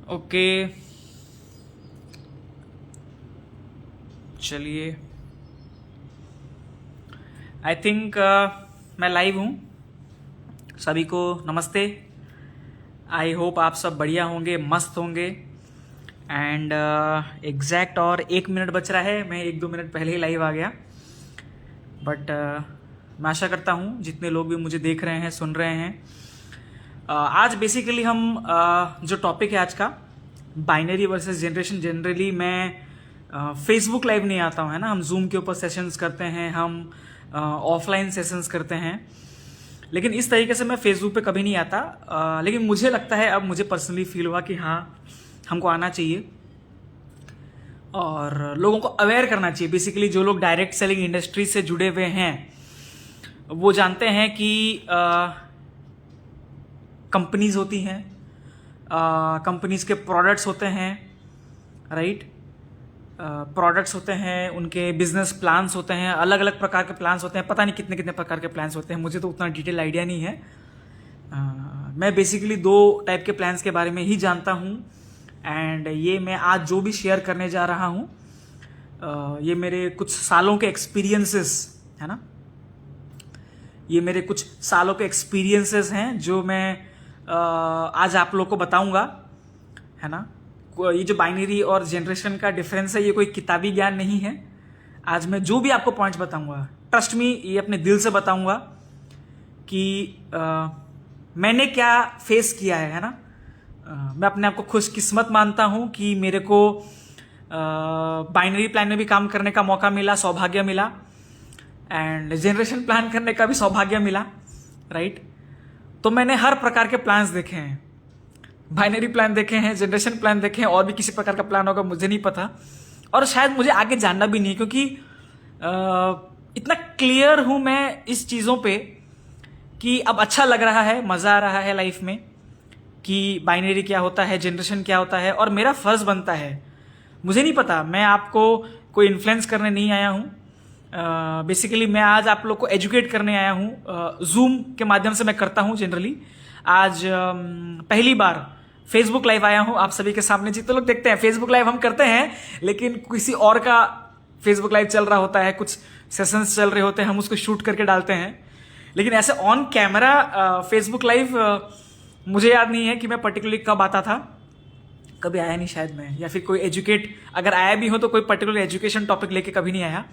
Okay, चलिए। I think मैं live हूँ। सभी को नमस्ते। आई होप आप सब बढ़िया होंगे, मस्त होंगे। एंड एग्जैक्ट और 1 मिनट बच रहा है, मैं 1-2 मिनट पहले ही लाइव आ गया। बट मैं आशा करता हूँ जितने लोग भी मुझे देख रहे हैं, सुन रहे हैं। आज बेसिकली हम जो टॉपिक है आज का, बाइनरी वर्सेस जनरेशन। जनरली मैं फेसबुक लाइव नहीं आता हूँ, है ना। हम जूम के ऊपर सेशंस करते हैं, हम ऑफलाइन सेशंस करते हैं, लेकिन इस तरीके से मैं फेसबुक पे कभी नहीं आता। लेकिन मुझे लगता है, अब मुझे पर्सनली फील हुआ कि हाँ, हमको आना चाहिए और लोगों को अवेयर करना चाहिए। बेसिकली जो लोग डायरेक्ट सेलिंग इंडस्ट्री से जुड़े हुए हैं वो जानते हैं कि कंपनीज होती हैं, कंपनीज के प्रोडक्ट्स होते हैं, राइट। प्रोडक्ट्स होते हैं, उनके बिजनेस प्लान्स होते हैं, अलग अलग प्रकार के प्लान्स होते हैं। पता नहीं कितने कितने प्रकार के प्लान्स होते हैं, मुझे तो उतना डिटेल आइडिया नहीं है। मैं बेसिकली 2 टाइप के प्लान्स के बारे में ही जानता हूँ। एंड ये मैं आज जो भी शेयर करने जा रहा हूँ, ये मेरे कुछ सालों के एक्सपीरियंसेस है ना। ये मेरे कुछ सालों के एक्सपीरियंसेस हैं जो मैं आज आप लोग को बताऊंगा, है ना। ये जो बाइनरी और जनरेशन का डिफरेंस है, ये कोई किताबी ज्ञान नहीं है। आज मैं जो भी आपको पॉइंट्स बताऊंगा, ट्रस्ट मी, ये अपने दिल से बताऊंगा कि मैंने क्या फेस किया है ना। मैं अपने आप को खुशकिस्मत मानता हूं कि मेरे को बाइनरी प्लान में भी काम करने का मौका मिला, सौभाग्य मिला, एंड जनरेशन प्लान करने का भी सौभाग्य मिला, राइट। तो मैंने हर प्रकार के प्लान्स देखे हैं, बाइनरी प्लान देखे हैं, जनरेशन प्लान देखे हैं, और भी किसी प्रकार का प्लान होगा मुझे नहीं पता, और शायद मुझे आगे जानना भी नहीं, क्योंकि इतना क्लियर हूं मैं इस चीज़ों पे कि अब अच्छा लग रहा है, मज़ा आ रहा है लाइफ में कि बाइनरी क्या होता है, जनरेशन क्या होता है। और मेरा फर्ज बनता है, मुझे नहीं पता, मैं आपको कोई इन्फ्लुएंस करने नहीं आया हूँ। बेसिकली मैं आज आप लोग को एजुकेट करने आया हूँ। जूम के माध्यम से मैं करता हूँ जनरली। आज पहली बार फेसबुक लाइव आया हूँ आप सभी के सामने। जितने लोग देखते हैं फेसबुक लाइव हम करते हैं, लेकिन किसी और का फेसबुक लाइव चल रहा होता है, कुछ सेशंस चल रहे होते हैं, हम उसको शूट करके डालते हैं। लेकिन ऐसे ऑन कैमरा फेसबुक लाइव मुझे याद नहीं है कि मैं पर्टिकुलरली कब आता था, कभी आया नहीं शायद मैं, या फिर कोई एजुकेट, अगर आया भी हो तो कोई पर्टिकुलर एजुकेशन टॉपिक लेके कभी नहीं आया।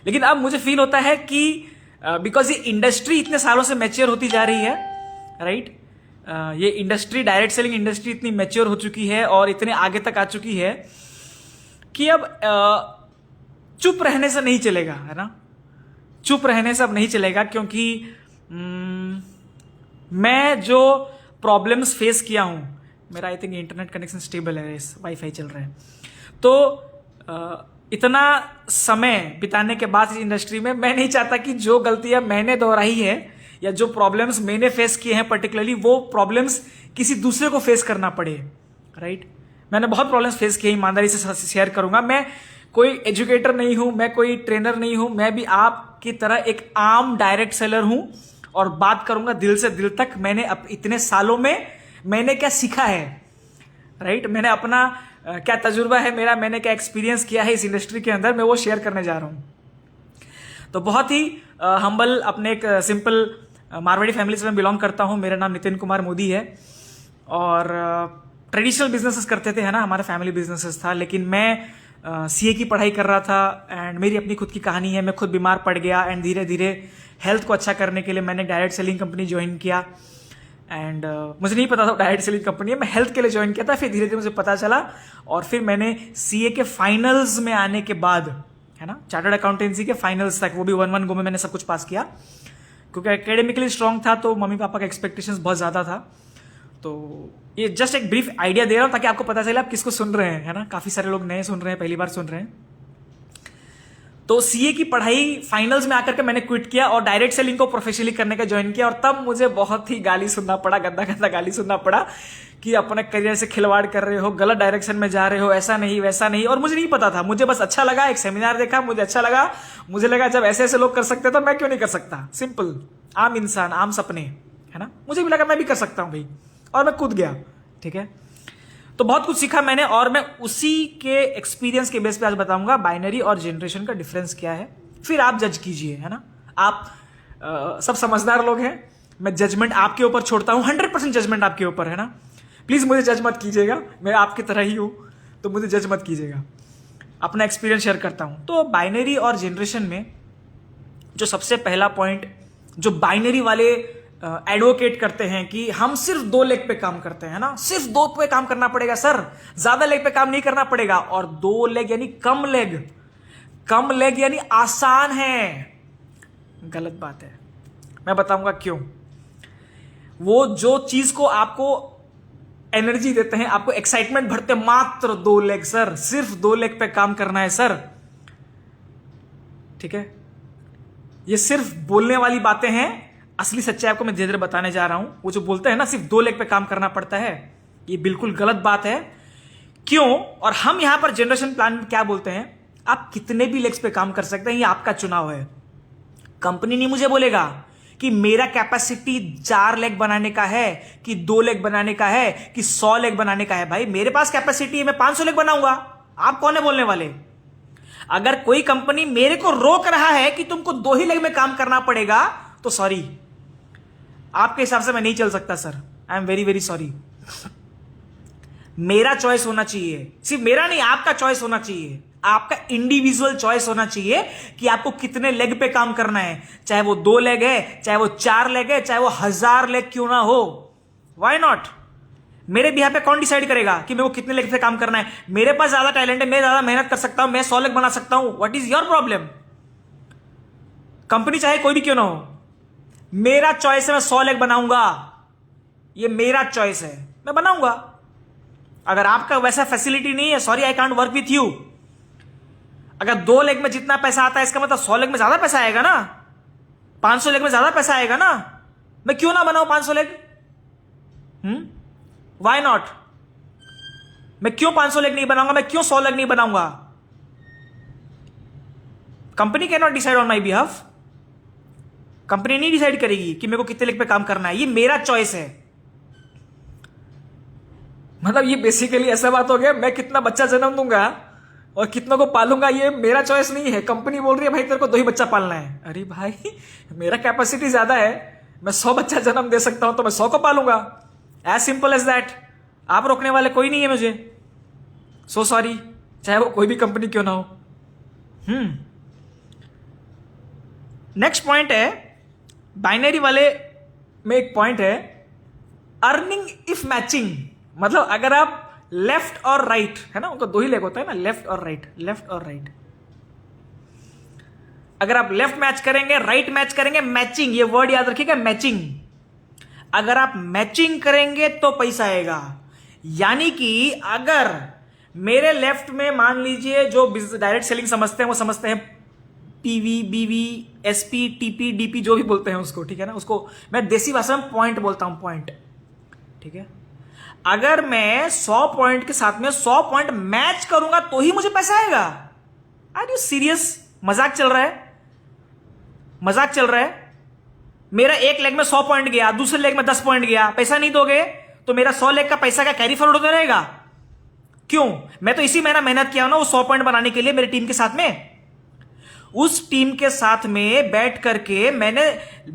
लेकिन अब मुझे फील होता है कि बिकॉज ये इंडस्ट्री इतने सालों से मैच्योर होती जा रही है, राइट। ये इंडस्ट्री, डायरेक्ट सेलिंग इंडस्ट्री इतनी मैच्योर हो चुकी है और इतने आगे तक आ चुकी है कि अब चुप रहने से नहीं चलेगा, है ना। चुप रहने से अब नहीं चलेगा, क्योंकि मैं जो प्रॉब्लम्स फेस किया हूं, मेरा I think internet connection stable है, वाईफाई चल रहा है, तो इतना समय बिताने के बाद इस इंडस्ट्री में मैं नहीं चाहता कि जो गलतियां मैंने दोहराई है या जो प्रॉब्लम्स मैंने फेस किए हैं पर्टिकुलरली, वो प्रॉब्लम्स किसी दूसरे को फेस करना पड़े, राइट। मैंने बहुत प्रॉब्लम्स फेस किए, ईमानदारी से शेयर करूंगा। मैं कोई एजुकेटर नहीं हूं, मैं कोई ट्रेनर नहीं हूं, मैं भी आपकी तरह एक आम डायरेक्ट सेलर हूं और बात करूंगा दिल से दिल तक। मैंने इतने सालों में मैंने क्या सीखा है, राइट। मैंने अपना क्या तजुर्बा है मेरा, मैंने क्या एक्सपीरियंस किया है इस इंडस्ट्री के अंदर, मैं वो शेयर करने जा रहा हूं। तो बहुत ही हम्बल, अपने एक सिंपल मारवाड़ी फैमिली से मैं बिलोंग करता हूं। मेरा नाम नितिन कुमार मोदी है और ट्रेडिशनल बिजनेसेस करते थे, है ना, हमारा फैमिली बिजनेसेस था। लेकिन मैं सीए की पढ़ाई कर रहा था एंड मेरी अपनी खुद की कहानी है। मैं खुद बीमार पड़ गया एंड धीरे धीरे हेल्थ को अच्छा करने के लिए मैंने डायरेक्ट सेलिंग कंपनी ज्वाइन किया। एंड मुझे नहीं पता था डायरेक्ट सेलिंग कंपनी है, मैं हेल्थ के लिए ज्वाइन किया था। फिर धीरे धीरे मुझे पता चला और फिर मैंने सीए के फाइनल्स में आने के बाद, है ना, चार्टर्ड अकाउंटेंसी के फाइनल्स तक, वो भी 1-1 गो में मैंने सब कुछ पास किया, क्योंकि एकेडमिकली स्ट्रांग था, तो मम्मी पापा का एक्सपेक्टेशंस बहुत ज्यादा था। तो ये जस्ट एक ब्रीफ आइडिया दे रहा हूं ताकि आपको पता चले आप किसको सुन रहे हैं, है ना। काफी सारे लोग नए सुन रहे हैं, पहली बार सुन रहे हैं। तो सीए की पढ़ाई फाइनल्स में आकर के मैंने क्विट किया और डायरेक्ट सेलिंग को प्रोफेशनली करने का ज्वाइन किया। और तब मुझे बहुत ही गाली सुनना पड़ा, गंदा गंदा गाली सुनना पड़ा कि अपने करियर से खिलवाड़ कर रहे हो, गलत डायरेक्शन में जा रहे हो, ऐसा नहीं वैसा नहीं। और मुझे नहीं पता था, मुझे बस अच्छा लगा, एक सेमिनार देखा, मुझे अच्छा लगा, मुझे लगा जब ऐसे ऐसे लोग कर सकते तो मैं क्यों नहीं कर सकता। सिंपल, आम इंसान, आम सपने, है ना। मुझे भी लगा मैं भी कर सकता हूं भाई, और मैं कूद गया, ठीक है। तो बहुत कुछ सीखा मैंने, और मैं उसी के एक्सपीरियंस के बेस पे आज बताऊंगा बाइनरी और जनरेशन का डिफरेंस क्या है, फिर आप जज कीजिए, है ना। आप सब समझदार लोग हैं, मैं जजमेंट आपके ऊपर छोड़ता हूं, 100% जजमेंट आपके ऊपर, है ना। प्लीज मुझे जज मत कीजिएगा, मैं आपकी तरह ही हूं, तो मुझे जज मत कीजिएगा, अपना एक्सपीरियंस शेयर करता हूं। तो बाइनरी और जनरेशन में जो सबसे पहला पॉइंट जो बाइनरी वाले एडवोकेट करते हैं कि हम सिर्फ 2 लेग पे काम करते हैं ना, सिर्फ 2 पे काम करना पड़ेगा सर, ज्यादा लेग पे काम नहीं करना पड़ेगा। और 2 लेग यानी कम लेग, कम लेग यानी आसान है। गलत बात है, मैं बताऊंगा क्यों। वो जो चीज को आपको एनर्जी देते हैं, आपको एक्साइटमेंट भरते, मात्र 2 लेग सर, सिर्फ 2 लेग पे काम करना है सर, ठीक है। ये सिर्फ बोलने वाली बातें हैं, असली सच्चाई आपको मैं धीरे धीरे बताने जा रहा हूं। वो जो बोलते हैं ना सिर्फ 2 लेग पे काम करना पड़ता है, ये बिल्कुल गलत बात है। क्यों? और हम यहां पर जनरेशन प्लान में क्या बोलते हैं, आप कितने भी लेग्स पे काम कर सकते हैं, ये आपका चुनाव है। कंपनी नहीं मुझे बोलेगा कि मेरा कैपेसिटी 4 लेग बनाने का है कि 2 लेग बनाने का है कि 100 लेग बनाने का है। भाई मेरे पास कैपेसिटी है, मैं 500 लेग बनाऊंगा, आप कौन है बोलने वाले। अगर कोई कंपनी मेरे को रोक रहा है कि तुमको 2 ही लेग में काम करना पड़ेगा, तो सॉरी, आपके हिसाब से मैं नहीं चल सकता sir, I am very very sorry. मेरा चॉइस होना चाहिए, सिर्फ मेरा नहीं आपका चॉइस होना चाहिए, आपका इंडिविजुअल चॉइस होना चाहिए कि आपको कितने लेग पे काम करना है, चाहे वो 2 लेग है, चाहे वो 4 लेग है, चाहे वो 1000 लेग क्यों ना हो, व्हाई नॉट। मेरे बिहाफ पे कौन डिसाइड करेगा कि मेरे को कितने लेग पे काम करना है। मेरे पास ज्यादा टैलेंट है, मैं ज्यादा मेहनत कर सकता हूं, मैं 100 लेग बना सकता हूं, what is your problem. Company चाहे कोई भी क्यों ना हो, मेरा चॉइस है, मैं 100 लेग बनाऊंगा, ये मेरा चॉइस है, मैं बनाऊंगा। अगर आपका वैसा फैसिलिटी नहीं है, sorry I can't work with you. अगर 2 लेग में जितना पैसा आता है, इसका मतलब 100 लेग में ज्यादा पैसा आएगा ना, 500 लेग में ज्यादा पैसा आएगा ना, मैं क्यों ना बनाऊं 500 लेग, व्हाई नॉट। मैं क्यों 500 लेग नहीं बनाऊंगा, मैं क्यों 100 लेग नहीं बनाऊंगा। Company can not decide on my behalf, company नहीं डिसाइड करेगी कि मेरे को कितने लेग पे काम करना है, ये मेरा चॉइस है। मतलब ये बेसिकली ऐसा बात हो गया, मैं कितना बच्चा जन्म दूंगा और कितनों को पालूंगा ये मेरा चॉइस नहीं है। कंपनी बोल रही है भाई तेरे को 2 ही बच्चा पालना है, अरे भाई मेरा कैपेसिटी ज्यादा है, मैं 100 बच्चा जन्म दे सकता हूं, तो मैं 100 को पालूंगा, एज सिंपल एज दैट। आप रोकने वाले कोई नहीं है मुझे, सो सॉरी, चाहे वो कोई भी कंपनी क्यों ना हो। नेक्स्ट पॉइंट है बाइनरी वाले में, एक पॉइंट है अर्निंग इफ मैचिंग। मतलब अगर आप लेफ्ट और राइट, है ना, उनका 2 ही लेग होता है ना, लेफ्ट और राइट, लेफ्ट और राइट। अगर आप लेफ्ट मैच करेंगे, राइट मैच करेंगे, मैचिंग, ये वर्ड याद रखिएगा, मैचिंग। अगर आप मैचिंग करेंगे तो पैसा आएगा। यानी कि अगर मेरे लेफ्ट में मान लीजिए जो डायरेक्ट सेलिंग समझते हैं, वो समझते हैं पीवी, बीवी, एसपी, टीपी, डीपी, जो भी बोलते हैं उसको, ठीक है ना, उसको मैं देसी भाषा में पॉइंट बोलता हूं, पॉइंट, ठीक है। अगर मैं 100 पॉइंट के साथ में 100 पॉइंट मैच करूंगा तो ही मुझे पैसा आएगा। Are you serious? मजाक चल रहा है, मजाक चल रहा है। मेरा एक लेग में 100 पॉइंट गया, दूसरे लेग में 10 पॉइंट गया, पैसा नहीं दोगे तो मेरा 100 लेग का पैसा का कैरी फॉरवर्ड होता रहेगा। क्यों? मैं तो इसी महीना मेहनत किया ना वो 100 पॉइंट बनाने के लिए मेरी टीम के साथ में। उस टीम के साथ में बैठ करके मैंने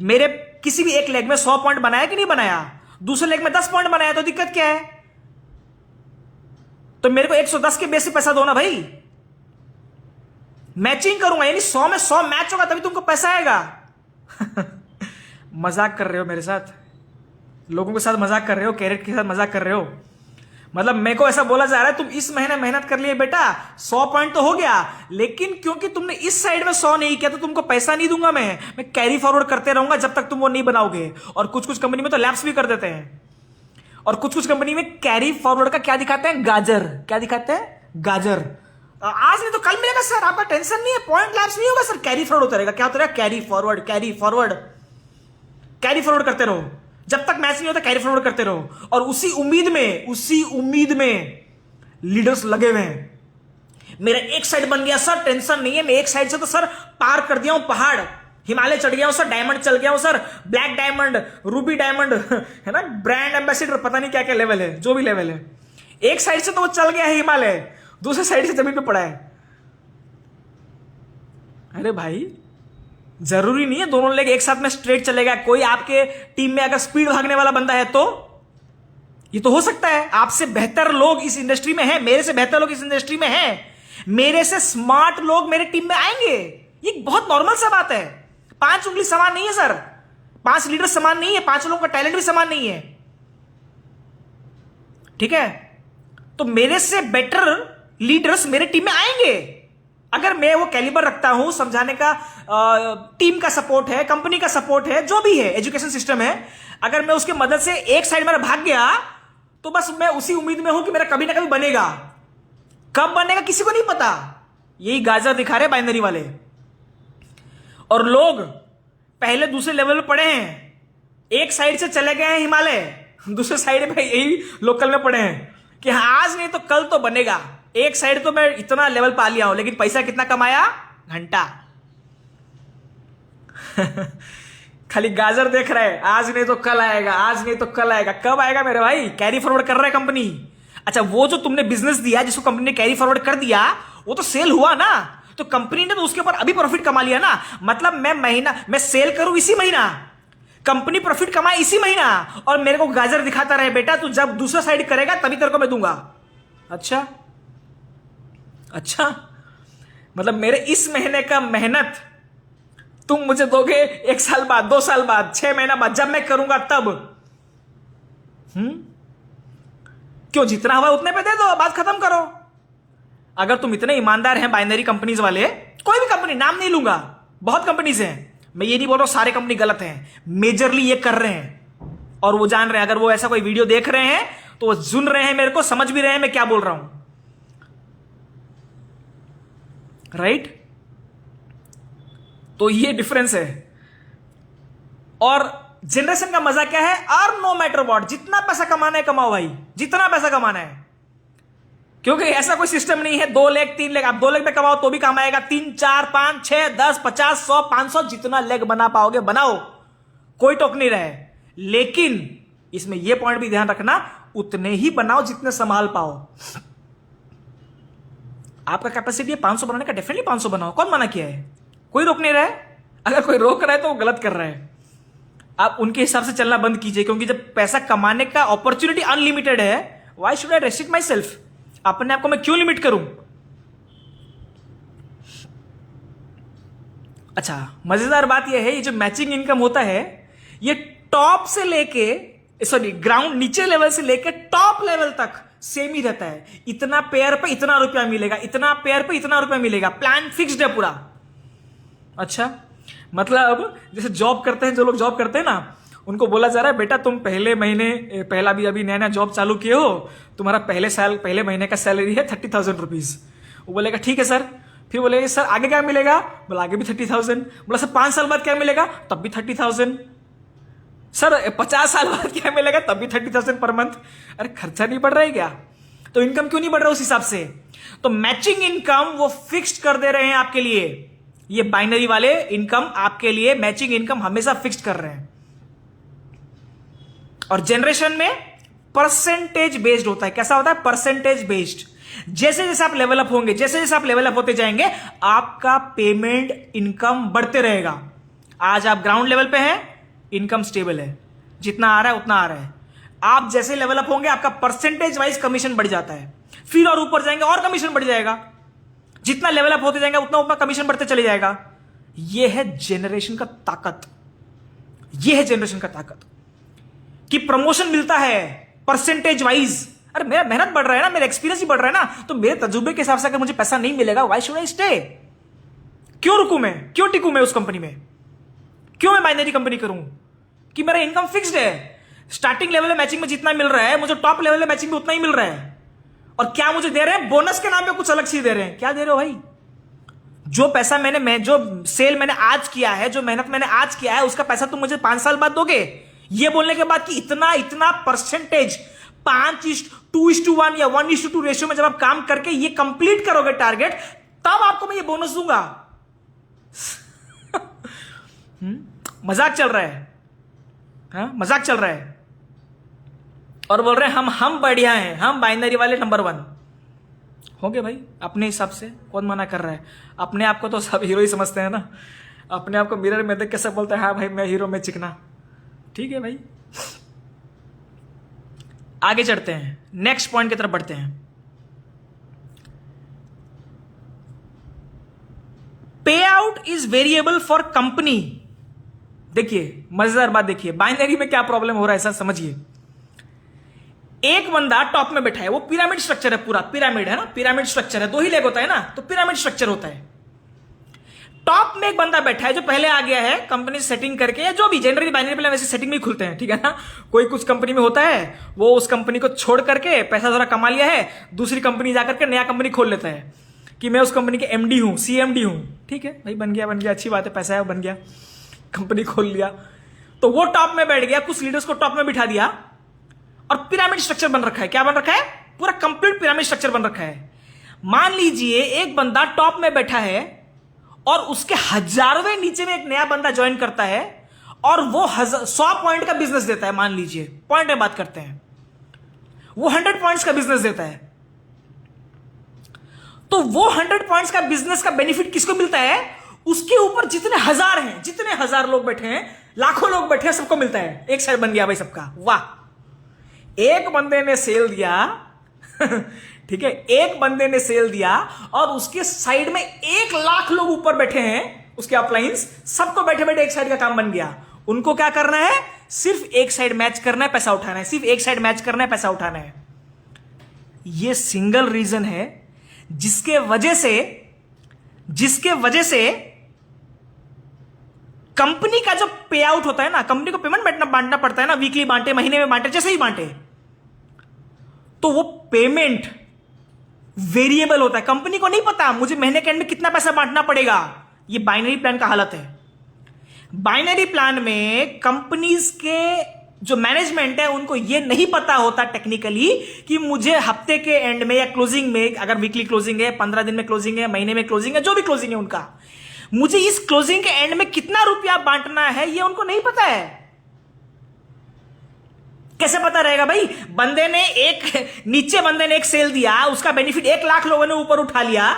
मेरे किसी भी एक लेग में 100 पॉइंट बनाया कि नहीं बनाया, दूसरे लेग में 10 पॉइंट बनाया, तो दिक्कत क्या है? तो मेरे को 110 के बेस से पैसा दो ना भाई। मैचिंग करूंगा, यानी 100 में 100 मैच होगा तभी तुमको पैसा आएगा। मजाक कर रहे हो मेरे साथ, लोगों के साथ मजाक कर रहे हो, कैरेट के साथ मजाक कर रहे हो। मतलब मेरे को ऐसा बोला जा रहा है तुम इस महीने मेहनत कर लिए बेटा, 100 पॉइंट तो हो गया, लेकिन क्योंकि तुमने इस साइड में 100 नहीं किया तो तुमको पैसा नहीं दूंगा मैं कैरी फॉरवर्ड करते रहूंगा जब तक तुम वो नहीं बनाओगे। और कुछ कुछ कंपनी में तो लैप्स भी कर देते हैं, और कुछ कुछ कंपनी में कैरी फॉरवर्ड का क्या दिखाते हैं, गाजर। क्या दिखाते हैं? गाजर। आज नहीं तो कल मिलेगा सर, आपका टेंशन नहीं है, पॉइंट लैप्स नहीं होगा सर, कैरी फॉरवर्ड होता रहेगा। क्या होता रहेगा? Carry forward, carry forward, carry forward करते रहो जब तक मैच नहीं होता, कैरी फॉरवर्ड करते रहो। और उसी उम्मीद में लीडर्स लगे हुए हैं। मेरा एक साइड बन गया सर, टेंशन नहीं है, मैं एक साइड से तो सर पार कर दिया हूं पहाड़, हिमालय चढ़ गया हूं सर, डायमंड चल गया हूं sir, black diamond, Ruby diamond, है ना, ब्रांड एम्बेसडर, पता नहीं क्या क्या लेवल है, जो भी लेवल है। एक साइड से तो वो चल गया है हिमालय, दूसरे साइड से जमीन पे पड़ा है। अरे भाई जरूरी नहीं है दोनों लेग एक साथ में स्ट्रेट चलेगा। कोई आपके टीम में अगर स्पीड भागने वाला बंदा है तो ये तो हो सकता है। आपसे बेहतर लोग इस इंडस्ट्री में हैं, मेरे से बेहतर लोग इस इंडस्ट्री में हैं, मेरे से स्मार्ट लोग मेरे टीम में आएंगे। ये बहुत नॉर्मल सा बात है। 5 उंगली समान नहीं है सर, 5 लीडर समान नहीं है, 5 लोगों का टैलेंट भी समान नहीं है, ठीक है। तो मेरे से बेटर लीडर्स मेरे टीम में आएंगे अगर मैं वो कैलिबर रखता हूं समझाने का। टीम का सपोर्ट है, कंपनी का सपोर्ट है, जो भी है, एजुकेशन सिस्टम है, अगर मैं उसकी मदद से एक साइड मेरा भाग गया तो बस मैं उसी उम्मीद में हूं कि मेरा कभी ना कभी बनेगा। कब बनेगा किसी को नहीं पता। यही गाजर दिखा रहे बाइनरी वाले। और लोग पहले दूसरे लेवल पे पड़े हैं, एक साइड से चले गए हैं हिमालय, दूसरे साइड पे यही लोकल में पड़े हैं कि आज नहीं तो कल तो बनेगा। एक साइड तो मैं इतना लेवल पा लिया हूं, लेकिन पैसा कितना कमाया? घंटा। खाली गाजर देख रहे हैं, आज नहीं तो कल आएगा, आज नहीं तो कल आएगा। कब आएगा मेरे भाई? कैरी फॉरवर्ड कर रहा है कंपनी। अच्छा, वो जो तुमने बिजनेस दिया जिसको कंपनी ने कैरी फॉरवर्ड कर दिया वो तो सेल हुआ ना, तो कंपनी ने तो उसके ऊपर अभी प्रॉफिट कमा लिया ना। मतलब मैं सेल करूं इसी महीना, कंपनी प्रॉफिट कमाए इसी महीना, और मेरे को गाजर दिखाता रहे बेटा तू जब दूसरा साइड करेगा तभी तेरे को मैं दूंगा। अच्छा, मतलब मेरे इस महीने का मेहनत तुम मुझे दोगे 1 साल बाद, 2 साल बाद, 6 महीना बाद, जब मैं करूंगा तब। क्यों? जितना हुआ उतने पे दे दो, बात खत्म करो। अगर तुम इतने ईमानदार हैं बाइनरी कंपनीज वाले, कोई भी कंपनी, नाम नहीं लूंगा, बहुत कंपनीज हैं, मैं ये नहीं बोल रहा हूं सारे कंपनी गलत हैं, मेजरली ये कर रहे हैं और वो जान रहे हैं। अगर वो ऐसा कोई वीडियो देख रहे हैं तो वो सुन रहे हैं, मेरे को समझ भी रहे हैं मैं क्या बोल रहा हूं, राइट? तो ये डिफरेंस है। और जनरेशन का मजा क्या है? अर्न नो मैटर व्हाट, जितना पैसा कमाना है कमाओ भाई, जितना पैसा कमाना है। क्योंकि ऐसा कोई सिस्टम नहीं है 2 लेग 3 लेग, आप 2 लेग पे कमाओ तो भी काम आएगा, 3 4 5 6 10 50 100 500 जितना लेग बना पाओगे बनाओ, कोई टोक नहीं रहे। लेकिन इसमें यह पॉइंट भी ध्यान रखना, उतने ही बनाओ जितने संभाल पाओ। आपका कैपेसिटी है 500 बनाने का, डेफिनेटली 500 बनाओ, कौन मना किया है? कोई रोक नहीं रहा है। अगर कोई रोक रहा है तो वो गलत कर रहा है। आप उनके हिसाब से चलना बंद कीजिए, क्योंकि जब पैसा कमाने का अपॉर्चुनिटी अनलिमिटेड है, why should I restrict my self? अपने आप को मैं क्यों लिमिट करूं? अच्छा, मजेदार बात यह है, ये जो मैचिंग इनकम होता है ये टॉप से लेके, सॉरी ग्राउंड नीचे लेवल से लेके टॉप लेवल तक सेम ही रहता है। इतना पेयर पे इतना रुपया मिलेगा, इतना पेयर पे इतना रुपया मिलेगा, प्लान फिक्स्ड है पूरा। अच्छा, मतलब जैसे जॉब करते हैं, जो लोग जॉब करते हैं ना, उनको बोला जा रहा है बेटा तुम पहले महीने, पहला भी अभी नया नया जॉब चालू किए हो, तुम्हारा पहले महीने का सैलरी है 30,000 रुपीज। वो बोलेगा ठीक है सर। फिर बोलेगा सर आगे क्या मिलेगा? बोला आगे भी 30,000। बोला सर 5 साल बाद क्या मिलेगा? तब भी 30,000। सर 50 साल बाद क्या मिलेगा? तब भी 30,000 पर मंथ। अरे खर्चा नहीं बढ़ रहा है क्या? तो इनकम क्यों नहीं बढ़ रहा उस हिसाब से? तो मैचिंग इनकम वो फिक्स्ड कर दे रहे हैं आपके लिए। ये बाइनरी वाले इनकम आपके लिए मैचिंग इनकम हमेशा फिक्स्ड कर रहे हैं। और जनरेशन में परसेंटेज बेस्ड होता है। कैसा होता है? Percentage based. जैसे जैसे आप लेवल अप होंगे, जैसे जैसे आप लेवल अप होते जाएंगे, आपका पेमेंट इनकम बढ़ते रहेगा। आज आप ग्राउंड लेवल पे हैं, इनकम स्टेबल है, जितना आ रहा है उतना आ रहा है। आप जैसे लेवल अप होंगे आपका परसेंटेज वाइज कमीशन बढ़ जाता है, फिर और ऊपर जाएंगे और कमीशन बढ़ जाएगा। जितना लेवल अप होते जाएंगे उतना उतना कमीशन बढ़ते चले जाएगा। यह है जनरेशन का ताकत। यह है जनरेशन का ताकत कि प्रमोशन मिलता है परसेंटेज वाइज। अरे मेरा मेहनत बढ़ रहा है ना, मेरा एक्सपीरियंस ही बढ़ रहा है ना, तो मेरे तजुर्बे के हिसाब से अगर मुझे पैसा नहीं मिलेगा, व्हाई शुड आई स्टे? क्यों रुकूं मैं? क्यों टिकूं मैं उस कंपनी में? क्यों मैं बाइनरी कंपनी करूं? कि मेरा इनकम फिक्स्ड है। स्टार्टिंग लेवल में मैचिंग में जितना मिल रहा है, मुझे टॉप लेवल में मैचिंग में उतना ही मिल रहा है। और क्या मुझे दे रहे हैं? बोनस के नाम पे कुछ अलग चीज दे रहे हैं। क्या दे रहे हो भाई? जो पैसा जो सेल मैंने आज किया है, जो मेहनत मैंने आज किया है, उसका पैसा तुम मुझे 5 साल बाद दोगे? ये बोलने के बाद कि इतना इतना परसेंटेज 5:2:1 या 1:2 रेशियो में जब आप काम करके ये कंप्लीट करोगे टारगेट, तब आपको मैं ये बोनस दूंगा। मजाक चल रहा है? हाँ, मजाक चल रहा है। और बोल रहे हैं हम बढ़िया हैं, हम बाइनरी वाले नंबर 1 हो गए भाई अपने हिसाब से। कौन मना कर रहा है? अपने आप को तो सब हीरो ही समझते हैं ना, अपने आप को मिरर में देख के सब बोलते हैं हाँ भाई मैं हीरो में चिकना। ठीक है भाई, आगे चढ़ते हैं, नेक्स्ट पॉइंट की तरफ बढ़ते हैं। पे out is variable for company. देखिए मजेदार बात, देखिए बाइनरी में क्या प्रॉब्लम हो रहा है सर, समझिए। एक बंदा टॉप में बैठा है, वो पिरामिड स्ट्रक्चर है, पूरा पिरामिड है ना, पिरामिड स्ट्रक्चर है, 2 ही लेग होता है ना, तो पिरामिड स्ट्रक्चर होता है। टॉप में एक बंदा बैठा है जो पहले आ गया है कंपनी सेटिंग करके, या जो भी जनरली बाइनरी प्लान वैसे सेटिंग में ही खुलते हैं, ठीक है ना। कोई कुछ कंपनी में होता है, वो उस कंपनी को छोड़ करके पैसा थोड़ा कमा लिया है, दूसरी कंपनी जाकर के नया कंपनी खोल लेता है कि मैं उस कंपनी के एमडी हूं, सीएमडी हूं। ठीक है भाई, बन गया, अच्छी बात है, पैसा है, बन गया, कंपनी खोल लिया। तो वो टॉप में बैठ गया, कुछ लीडर्स को टॉप में बिठा दिया और पिरामिड स्ट्रक्चर बन रखा है। क्या बन रखा है? पूरा कंप्लीट पिरामिड स्ट्रक्चर बन रखा है। मान लीजिए एक बंदा टॉप में बैठा है और उसके हजारवें नीचे में एक नया बंदा ज्वाइन करता है और वो 100 पॉइंट का बिजनेस देता है। मान लीजिए पॉइंट में बात करते हैं, वो 100 पॉइंट्स का बिजनेस देता है। तो वो 100 पॉइंट्स का बिजनेस का बेनिफिट किसको मिलता है? उसके ऊपर जितने हजार हैं, जितने हजार लोग बैठे हैं, लाखों लोग बैठे हैं, सबको मिलता है। एक साइड बन गया भाई सबका। वाह, एक बंदे ने सेल दिया ठीक है, एक बंदे ने सेल दिया और उसके साइड में 1 लाख लोग ऊपर बैठे हैं, उसके अपलाइंस, सबको बैठे बैठे एक साइड का काम बन गया। उनको क्या करना है? सिर्फ एक साइड मैच करना है, पैसा उठाना है, सिर्फ एक साइड मैच करना है, पैसा उठाना है। यह सिंगल रीजन है जिसके वजह से कंपनी का जो पे आउट होता है ना, कंपनी को पेमेंट बांटना पड़ता है ना, वीकली बांटे, महीने में बांटे, जैसे ही बांटे, तो वो पेमेंट वेरिएबल होता है। कंपनी को नहीं पता मुझे महीने के एंड में कितना पैसा बांटना पड़ेगा। ये बाइनरी प्लान का हालत है। बाइनरी प्लान में कंपनीज के जो मैनेजमेंट है उनको ये नहीं पता होता टेक्निकली कि मुझे हफ्ते के एंड में या क्लोजिंग में, अगर वीकली क्लोजिंग है, 15 दिन में क्लोजिंग है, महीने में क्लोजिंग है, जो भी क्लोजिंग है उनका, मुझे इस क्लोजिंग के एंड में कितना रुपया बांटना है ये उनको नहीं पता है। कैसे पता रहेगा भाई? नीचे बंदे ने एक सेल दिया, उसका बेनिफिट 1 लाख लोगों ने ऊपर उठा लिया,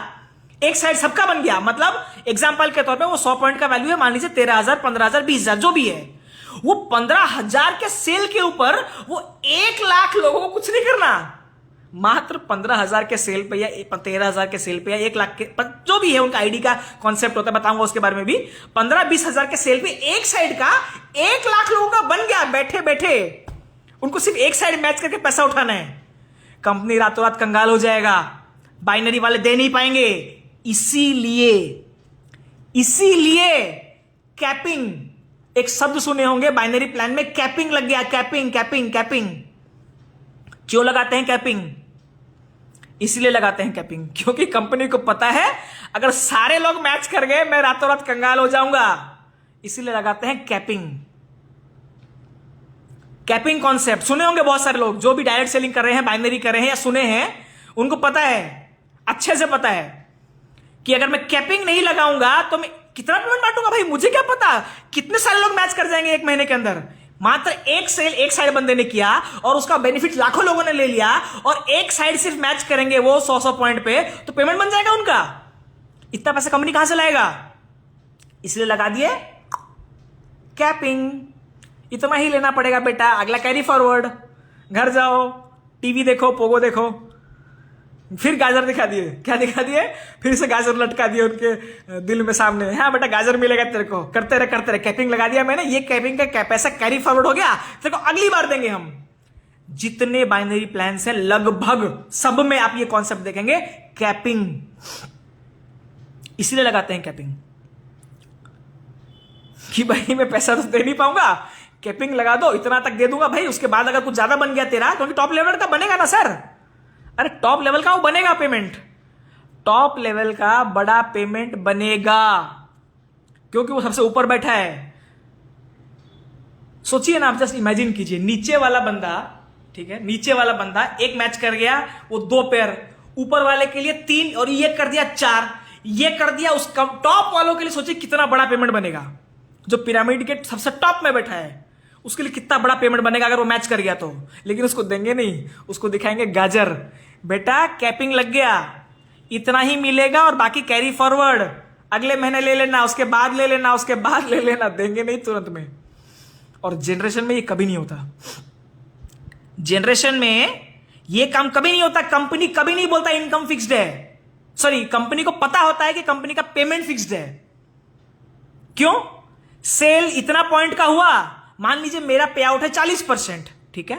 एक साइड सबका बन गया। मतलब एग्जांपल के तौर पे वो 100 पॉइंट का वैल्यू है, मान लीजिए 13,000, 15,000, 20,000 जो भी है, वो 15,000 के सेल के ऊपर वो 1 लाख लोगों को कुछ नहीं करना, मात्र 15,000 के सेल पे या 13,000 के सेल पे या 1 लाख के, जो भी है उनका आईडी का कॉन्सेप्ट होता है, बताऊंगा उसके बारे में भी। 15-20 हजार के सेल पे एक साइड का 1 लाख लोगों का बन गया बैठे बैठे। उनको सिर्फ एक साइड मैच करके पैसा उठाना है। कंपनी रातों रात कंगाल हो जाएगा, बाइनरी वाले दे नहीं पाएंगे। इसीलिए कैपिंग, एक शब्द सुने होंगे बाइनरी प्लान में, कैपिंग लग गया। कैपिंग क्यों लगाते हैं कैपिंग? इसलिए लगाते हैं कैपिंग क्योंकि कंपनी को पता है अगर सारे लोग मैच कर गए मैं रातों रात कंगाल हो जाऊंगा, इसीलिए लगाते हैं कैपिंग। कैपिंग कॉन्सेप्ट सुने होंगे बहुत सारे लोग, जो भी डायरेक्ट सेलिंग कर रहे हैं, बाइनरी कर रहे हैं या सुने हैं, उनको पता है, अच्छे से पता है कि अगर मैं कैपिंग नहीं लगाऊंगा तो मैं कितना पेमेंट बांटूंगा भाई, मुझे क्या पता कितने सारे लोग मैच कर जाएंगे एक महीने के अंदर। मात्र एक सेल एक साइड बंदे ने किया और उसका बेनिफिट लाखों लोगों ने ले लिया, और एक साइड सिर्फ मैच करेंगे वो 100 पॉइंट पे, तो पेमेंट बन जाएगा उनका। इतना पैसा कंपनी कहां से लाएगा? इसलिए लगा दिए कैपिंग। इतना ही लेना पड़ेगा बेटा, अगला कैरी फॉरवर्ड। घर जाओ, टीवी देखो, पोगो देखो, फिर गाजर दिखा दिए। क्या दिखा दिए? फिर से गाजर लटका दिए उनके दिल में सामने। हाँ बेटा गाजर मिलेगा तेरे को, करते रहे। कैपिंग लगा दिया मैंने, ये कैपिंग का पैसा कैरी फॉरवर्ड हो गया, तेरे को अगली बार देंगे हम। जितने बाइनरी प्लान है लगभग सब में आप ये कॉन्सेप्ट देखेंगे, कैपिंग। इसीलिए लगाते हैं कैपिंग कि भाई मैं पैसा तो दे नहीं पाऊंगा, कैपिंग लगा दो, इतना तक दे दूंगा भाई, उसके बाद अगर कुछ ज्यादा बन गया तेरा, क्योंकि टॉप लेवल का बनेगा ना सर। अरे टॉप लेवल का वो बनेगा पेमेंट, टॉप लेवल का बड़ा पेमेंट बनेगा क्योंकि वो सबसे ऊपर बैठा है। सोचिए ना, आप जस्ट इमेजिन कीजिए, नीचे वाला बंदा, ठीक है, नीचे वाला बंदा एक मैच कर गया, वो 2 पेयर, ऊपर वाले के लिए 3 और ये कर दिया 4, ये कर दिया, उस टॉप वालों के लिए सोचिए कितना बड़ा पेमेंट बनेगा। जो पिरामिड के सबसे टॉप में बैठा है उसके लिए कितना बड़ा पेमेंट बनेगा अगर वो मैच कर गया तो, लेकिन उसको देंगे नहीं, उसको दिखाएंगे गाजर, बेटा कैपिंग लग गया, इतना ही मिलेगा और बाकी कैरी फॉरवर्ड, अगले महीने ले लेना, उसके बाद ले लेना, उसके बाद ले लेना, देंगे नहीं तुरंत में। और जनरेशन में ये कभी नहीं होता, जनरेशन में ये काम कभी नहीं होता। कंपनी कभी नहीं बोलता इनकम फिक्स्ड है, सॉरी कंपनी को पता होता है कि कंपनी का पेमेंट फिक्स्ड है। क्यों? सेल इतना पॉइंट का हुआ, मान लीजिए मेरा पे आउट है 40%, ठीक है,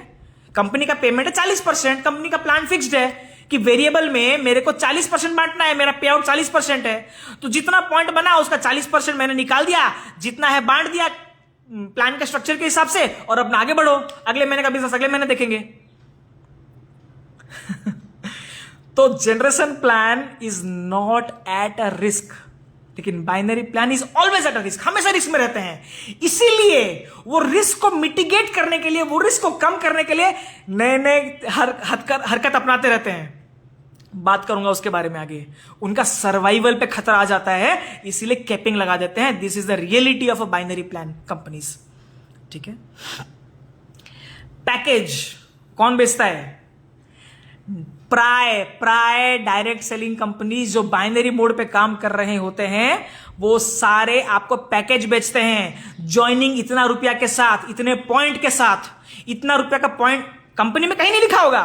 कंपनी का पेमेंट है 40%, कंपनी का प्लान फिक्स्ड है कि वेरिएबल में मेरे को 40% बांटना है, मेरा पे आउट 40% है, तो जितना पॉइंट बना उसका 40% मैंने निकाल दिया, जितना है बांट दिया प्लान के स्ट्रक्चर के हिसाब से, और अपना आगे बढ़ो, अगले महीने का बिजनेस अगले महीने देखेंगे। तो generation plan is not at a risk, लेकिन binary plan is always at a risk, हमेशा रिस्क में रहते हैं। इसीलिए वो रिस्क को मिटिगेट करने के लिए, वो रिस्क को कम करने के लिए नए नए हरकत अपनाते रहते हैं। बात करूंगा उसके बारे में आगे। उनका सर्वाइवल पे खतरा आ जाता है, इसीलिए कैपिंग लगा देते हैं। This is the reality of a binary plan companies, ठीक है। पैकेज कौन बेचता है? प्राय डायरेक्ट सेलिंग कंपनीज जो बाइनरी मोड पे काम कर रहे होते हैं, वो सारे आपको पैकेज बेचते हैं। ज्वाइनिंग इतना रुपया के साथ, इतने पॉइंट के साथ, इतना रुपया का पॉइंट कंपनी में कहीं नहीं लिखा होगा,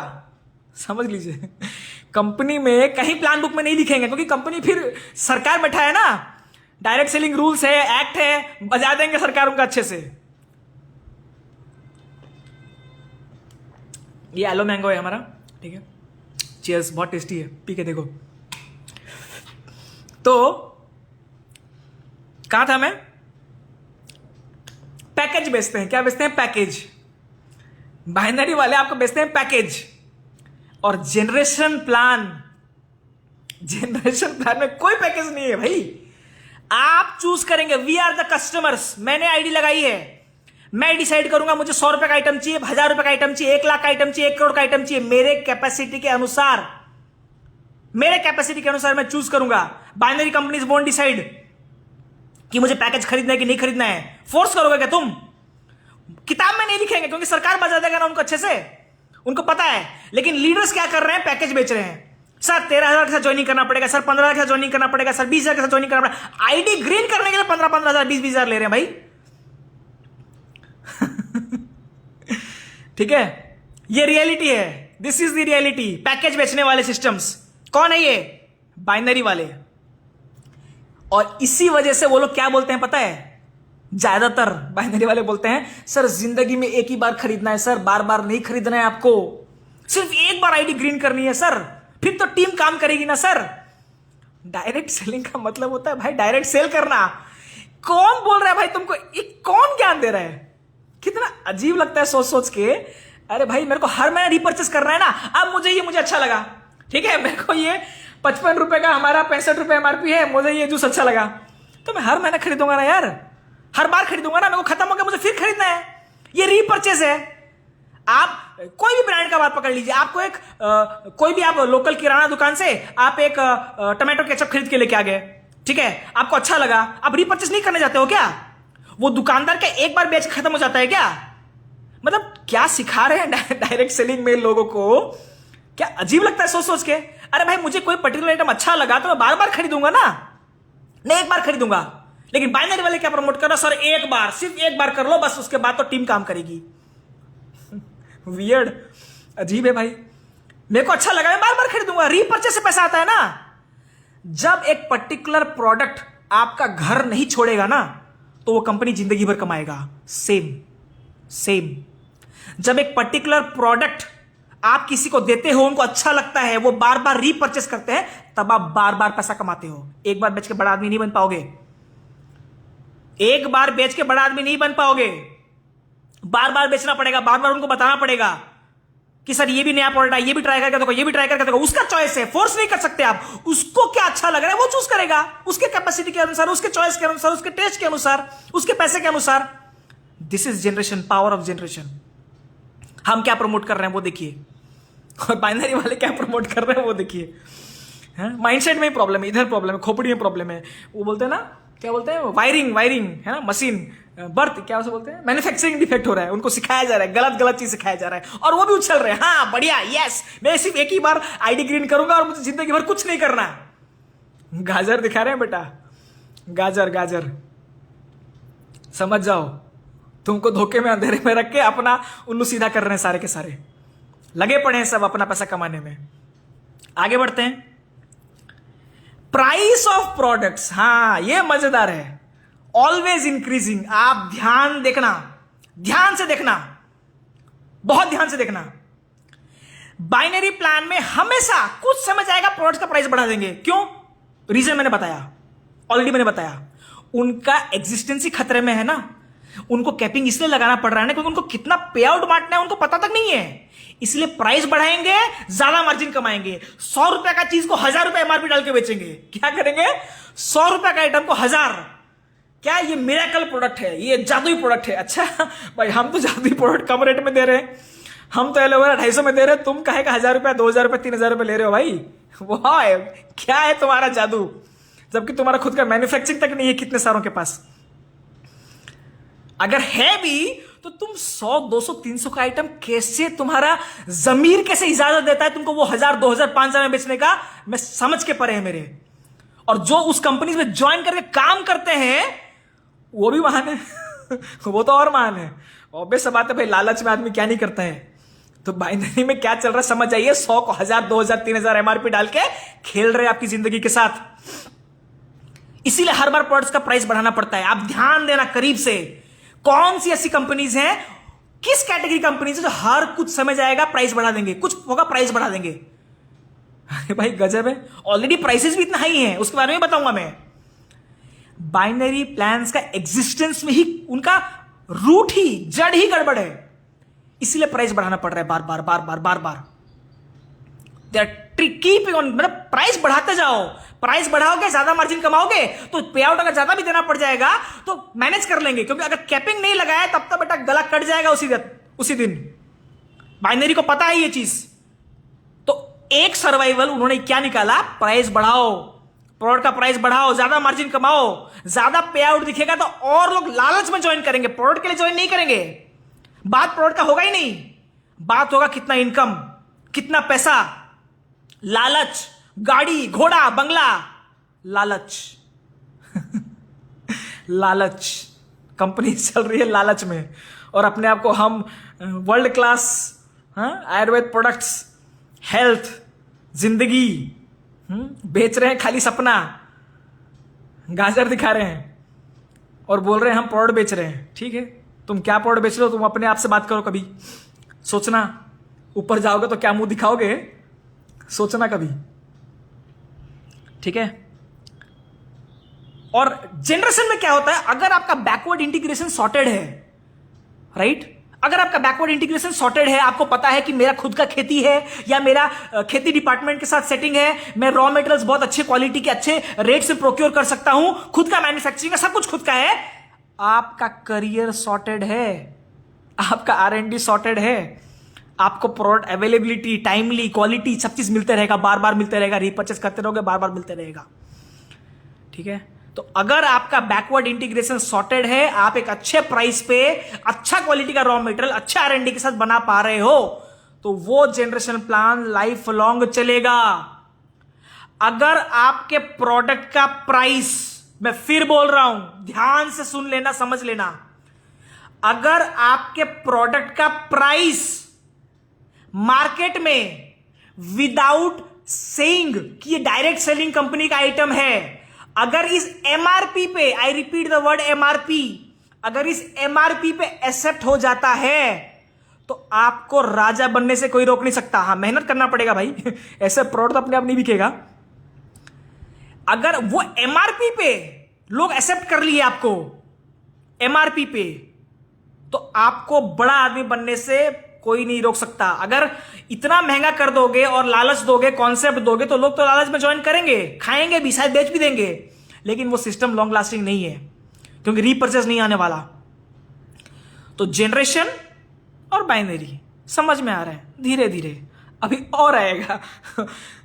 समझ लीजिए। कंपनी में कहीं प्लान बुक में नहीं लिखेंगे, क्योंकि कंपनी फिर सरकार बैठा है ना, डायरेक्ट सेलिंग रूल्स है, एक्ट है, बजा देंगे सरकार उनका अच्छे से। ये एलो मैंगो है हमारा, ठीक है, चीयर्स, बहुत टेस्टी है, पी के देखो। तो कहा था मैं, पैकेज बेचते हैं। क्या बेचते हैं? पैकेज। बाइनरी वाले आपको बेचते हैं पैकेज। और जनरेशन प्लान में कोई पैकेज नहीं है भाई, आप चूज करेंगे। वी आर द कस्टमर्स, मैंने आईडी लगाई है, मैं डिसाइड करूंगा मुझे 100 रुपए का आइटम चाहिए, 1000 रुपए का आइटम चाहिए, 1 लाख का आइटम चाहिए, 1 करोड़ का आइटम चाहिए। मेरे कैपेसिटी के अनुसार, मेरे कैपेसिटी के अनुसार मैं चूज करूंगा। बाइनरी कंपनीज वोंट डिसाइड कि मुझे पैकेज खरीदना है कि नहीं खरीदना है। फोर्स करोगे क्या तुम? किताब में नहीं लिखेंगे, क्योंकि सरकार बजा देगा ना उनको अच्छे से, उनको पता है। लेकिन लीडर्स क्या कर रहे हैं? पैकेज बेच रहे हैं। सर 13,000 के साथ ज्वाइनिंग करना पड़ेगा, सर 15,000 के साथ ज्वाइनिंग करना पड़ेगा, सर 20,000 के साथ ज्वाइनिंग करना पड़ेगा। आईडी ग्रीन करने के लिए 15,000 20,000 ले रहे हैं भाई। ठीक है, ये रियलिटी है, this is the reality. Package बेचने वाले सिस्टम्स कौन है? ये बाइनरी वाले। और इसी वजह से वो लोग क्या बोलते हैं पता है? ज्यादातर बाइनरी वाले बोलते हैं सर जिंदगी में एक ही बार खरीदना है सर, बार बार नहीं खरीदना है आपको, सिर्फ एक बार आईडी ग्रीन करनी है सर, फिर तो टीम काम करेगी ना सर। डायरेक्ट सेलिंग का मतलब होता है भाई डायरेक्ट सेल करना। कौन बोल रहा है भाई तुमको? एक कौन ज्ञान दे रहा है? कितना अजीब लगता है सोच सोच के। अरे भाई मेरे को हर महीने रिपर्चेस करना है ना, अब मुझे अच्छा लगा, ठीक है, मेरे को ये 55 रुपए का हमारा 65 रुपए एमआरपी है, मुझे ये जूस अच्छा लगा, तो मैं हर महीने खरीदूंगा ना यार, हर बार खरीदूंगा ना, मेरे को खत्म हो गया मुझे फिर खरीदना है। ये रीपर्चेस है। आप कोई भी ब्रांड का बात पकड़ लीजिए, आपको एक कोई भी आप लोकल किराना दुकान से आप एक टमाटो केचप खरीद के लेके आ गए, ठीक है, आपको अच्छा लगा, आप रीपर्चेस नहीं करने जाते हो क्या? वो दुकानदार का एक बार बेच खत्म हो जाता है क्या? मतलब क्या सिखा रहे हैं डायरेक्ट सेलिंग में लोगों को? क्या अजीब लगता है सोच सोच के। अरे भाई मुझे कोई पर्टिकुलर आइटम अच्छा लगा तो मैं बार बार खरीदूंगा ना, नहीं एक बार खरीदूंगा। लेकिन बाइनरी वाले क्या प्रमोट कर रहा? सर एक बार, सिर्फ एक बार कर लो बस, उसके बाद तो टीम काम करेगी। वियर्ड, अजीब है भाई। मेरे को अच्छा लगा मैं बार बार खरीदूंगा, रीपर्चेस से पैसा आता है ना। जब एक पर्टिकुलर प्रोडक्ट आपका घर नहीं छोड़ेगा ना, तो वो कंपनी जिंदगी भर कमाएगा। सेम जब एक पर्टिकुलर प्रोडक्ट आप किसी को देते हो, उनको अच्छा लगता है, वो बार बार रीपर्चेस करते हैं, तब आप बार बार पैसा कमाते हो। एक बार बेच के बड़ा आदमी नहीं बन पाओगे, एक बार बेच के बड़ा आदमी नहीं बन पाओगे, बार बार बेचना पड़ेगा, बार बार उनको बताना पड़ेगा कि सर ये भी नया प्रोडक्ट है, ये भी ट्राई करके देखो, ये भी ट्राई करके देखो। उसका चॉइस है, फोर्स नहीं कर सकते आप। उसको क्या अच्छा लग रहा है वो चूज करेगा, उसके कैपेसिटी के अनुसार, उसके चॉइस के अनुसार, उसके टेस्ट के अनुसार, उसके पैसे के अनुसार। This is generation, power of generation. हम क्या प्रमोट कर रहे हैं वो देखिए, और बाइनरी वाले क्या प्रमोट कर रहे हैं वो देखिए। माइंडसेट में ही प्रॉब्लम है, इधर प्रॉब्लम है, खोपड़ी में प्रॉब्लम है। वो बोलते हैं ना, क्या बोलते हैं, वायरिंग है ना, मशीन बर्थ क्या उसे बोलते हैं, मैन्युफैक्चरिंग डिफेक्ट हो रहा है, उनको सिखाया जा रहा है, गलत गलत चीज सिखाया जा रहा है और वो भी उछल रहे हैं। हाँ बढ़िया, यस, मैं सिर्फ एक ही बार आईडी ग्रीन करूंगा और मुझे जिंदगी भर कुछ नहीं करना। गाजर दिखा रहे हैं बेटा, गाजर गाजर, समझ जाओ, तुमको धोखे में अंधेरे में रख के अपना उल्लू सीधा कर रहे हैं सारे के सारे, लगे पड़े हैं सब अपना पैसा कमाने में। आगे बढ़ते हैं, प्राइस ऑफ प्रोडक्ट्स, हाँ ये मजेदार है, ऑलवेज इंक्रीजिंग। आप ध्यान देखना, ध्यान से देखना, बहुत ध्यान से देखना। बाइनरी प्लान में हमेशा कुछ समय जाएगा प्रोडक्ट्स का प्राइस बढ़ा देंगे। क्यों? रीजन मैंने बताया, ऑलरेडी मैंने बताया, उनका एग्जिस्टेंस ही खतरे में है ना। उनको कैपिंग इसलिए लगाना पड़ रहा है ना क्योंकि उनको कितना पे आउट बांटना है उनको पता तक नहीं है, इसलिए प्राइस बढ़ाएंगे, ज्यादा मार्जिन कमाएंगे। 100 रुपए का चीज को 1000 रुपए एमआरपी डाल के बेचेंगे। क्या करेंगे? 100 रुपए का आइटम को 1000। क्या ये मिरेकल प्रोडक्ट है, ये जादुई प्रोडक्ट है? अच्छा भाई, हम तो जादुई प्रोडक्ट कम रेट में दे रहे हैं, हम तो एलोवेरा 250 में दे रहे हैं, तुम कहे का 1000 रुपया, 2000 रुपया, 3000 रुपये ले रहे हो भाई। वाह है, क्या है तुम्हारा जादू, जबकि तुम्हारा खुद का मैन्युफैक्चरिंग तक नहीं है कितने सारों के पास। अगर है भी तो तुम 100, 200, 300 का आइटम कैसे, तुम्हारा जमीर कैसे इजाजत देता है तुमको वो 1000, 2000, 5000 में बेचने का? मैं समझ के परे है मेरे। और जो उस कंपनी में ज्वाइन करके काम करते हैं वो भी महान है वो तो और महान है। ऑब्वियस बात है भाई, लालच में आदमी क्या नहीं करता है। तो बाइनरी में क्या चल रहा है समझ जाइए, 100 को 1000, 2000, 3000 एमआरपी डाल के खेल रहे आपकी जिंदगी के साथ। इसीलिए हर बार प्रोडक्ट्स का प्राइस बढ़ाना पड़ता है। आप ध्यान देना करीब से, कौन सी ऐसी कंपनीज हैं, किस कैटेगरी कंपनीज है जो हर कुछ समय जाएगा प्राइस बढ़ा देंगे, कुछ होगा प्राइस बढ़ा देंगे। अरे भाई गजब है, ऑलरेडी प्राइसेस भी इतना हाई हैं, उसके बारे में बताऊंगा मैं। बाइनरी प्लान्स का एग्जिस्टेंस में ही उनका रूट ही, जड़ ही गड़बड़ है, इसलिए प्राइस बढ़ाना पड़ रहा है बार बार बार बार बार बार। दे आर कीपिंग ऑन, मतलब प्राइस बढ़ाते जाओ, प्राइस बढ़ाओगे ज्यादा मार्जिन कमाओगे, तो पे आउट अगर ज्यादा भी देना पड़ जाएगा तो मैनेज कर लेंगे, क्योंकि अगर कैपिंग नहीं लगाया तब तो बेटा गला कट जाएगा उसी दिन। बाइनरी को पता है ये चीज। तो एक सर्वाइवल उन्होंने क्या निकाला, प्राइस बढ़ाओ, प्रोडक्ट का प्राइस बढ़ाओ, ज्यादा मार्जिन कमाओ, ज्यादा पे आउट दिखेगा तो और लोग लालच में ज्वाइन करेंगे, प्रोडक्ट के लिए ज्वाइन नहीं करेंगे। बात प्रोडक्ट का होगा ही नहीं, बात होगा कितना इनकम, कितना पैसा, लालच, गाड़ी, घोड़ा, बंगला, लालच लालच, कंपनी चल रही है लालच में, और अपने आप को हम world class Ayurveda products, health, जिंदगी बेच रहे हैं, खाली सपना। गाजर दिखा रहे हैं और बोल रहे हैं हम प्रोडक्ट बेच रहे हैं। ठीक है, तुम क्या प्रोडक्ट बेच रहे हो, तुम अपने आप से बात करो कभी, सोचना। ऊपर जाओगे तो क्या मुंह दिखाओगे, सोचना कभी। ठीक है, और जनरेशन में क्या होता है, अगर आपका बैकवर्ड इंटीग्रेशन सॉर्टेड है, राइट, अगर आपका बैकवर्ड इंटीग्रेशन सॉर्टेड है, आपको पता है कि मेरा खुद का खेती है या मेरा खेती डिपार्टमेंट के साथ सेटिंग है, मैं रॉ मटेरियल्स बहुत अच्छे क्वालिटी के अच्छे रेट से प्रोक्योर कर सकता हूं, खुद का मैन्युफैक्चरिंग है, सब कुछ खुद का है, आपका करियर सॉर्टेड है, आपका R&D सॉर्टेड है, आपको प्रोडक्ट अवेलेबिलिटी, टाइमली, क्वालिटी, सब चीज मिलते रहेगा, बार बार मिलते रहेगा, रीपर्चेस करते रहोगे, बार बार मिलते रहेगा। ठीक है, तो अगर आपका बैकवर्ड इंटीग्रेशन सॉर्टेड है, आप एक अच्छे प्राइस पे अच्छा क्वालिटी का रॉ मटेरियल अच्छे R&D के साथ बना पा रहे हो, तो वो जनरेशन प्लान लाइफ लॉन्ग चलेगा। अगर आपके प्रोडक्ट का प्राइस, मैं फिर बोल रहा हूं, ध्यान से सुन लेना, समझ लेना, अगर आपके प्रोडक्ट का प्राइस मार्केट में विदाउट सेइंग कि ये डायरेक्ट सेलिंग कंपनी का आइटम है, अगर इस एमआरपी पे, I repeat the word MRP, अगर इस एमआरपी पे एक्सेप्ट हो जाता है तो आपको राजा बनने से कोई रोक नहीं सकता। हाँ, मेहनत करना पड़ेगा भाई ऐसे प्रोडक्ट अपने आप नहीं बिकेगा। अगर वो एमआरपी पे लोग एक्सेप्ट कर लिए आपको एमआरपी पे, तो आपको बड़ा आदमी बनने से कोई नहीं रोक सकता। अगर इतना महंगा कर दोगे और लालच दोगे, कॉन्सेप्ट दोगे, तो लोग तो लालच में ज्वाइन करेंगे, खाएंगे भी, शायद बेच भी देंगे, लेकिन वो सिस्टम लॉन्ग लास्टिंग नहीं है, क्योंकि रीपर्चेस नहीं आने वाला। तो जनरेशन और बाइनरी समझ में आ रहा है, धीरे धीरे अभी और आएगा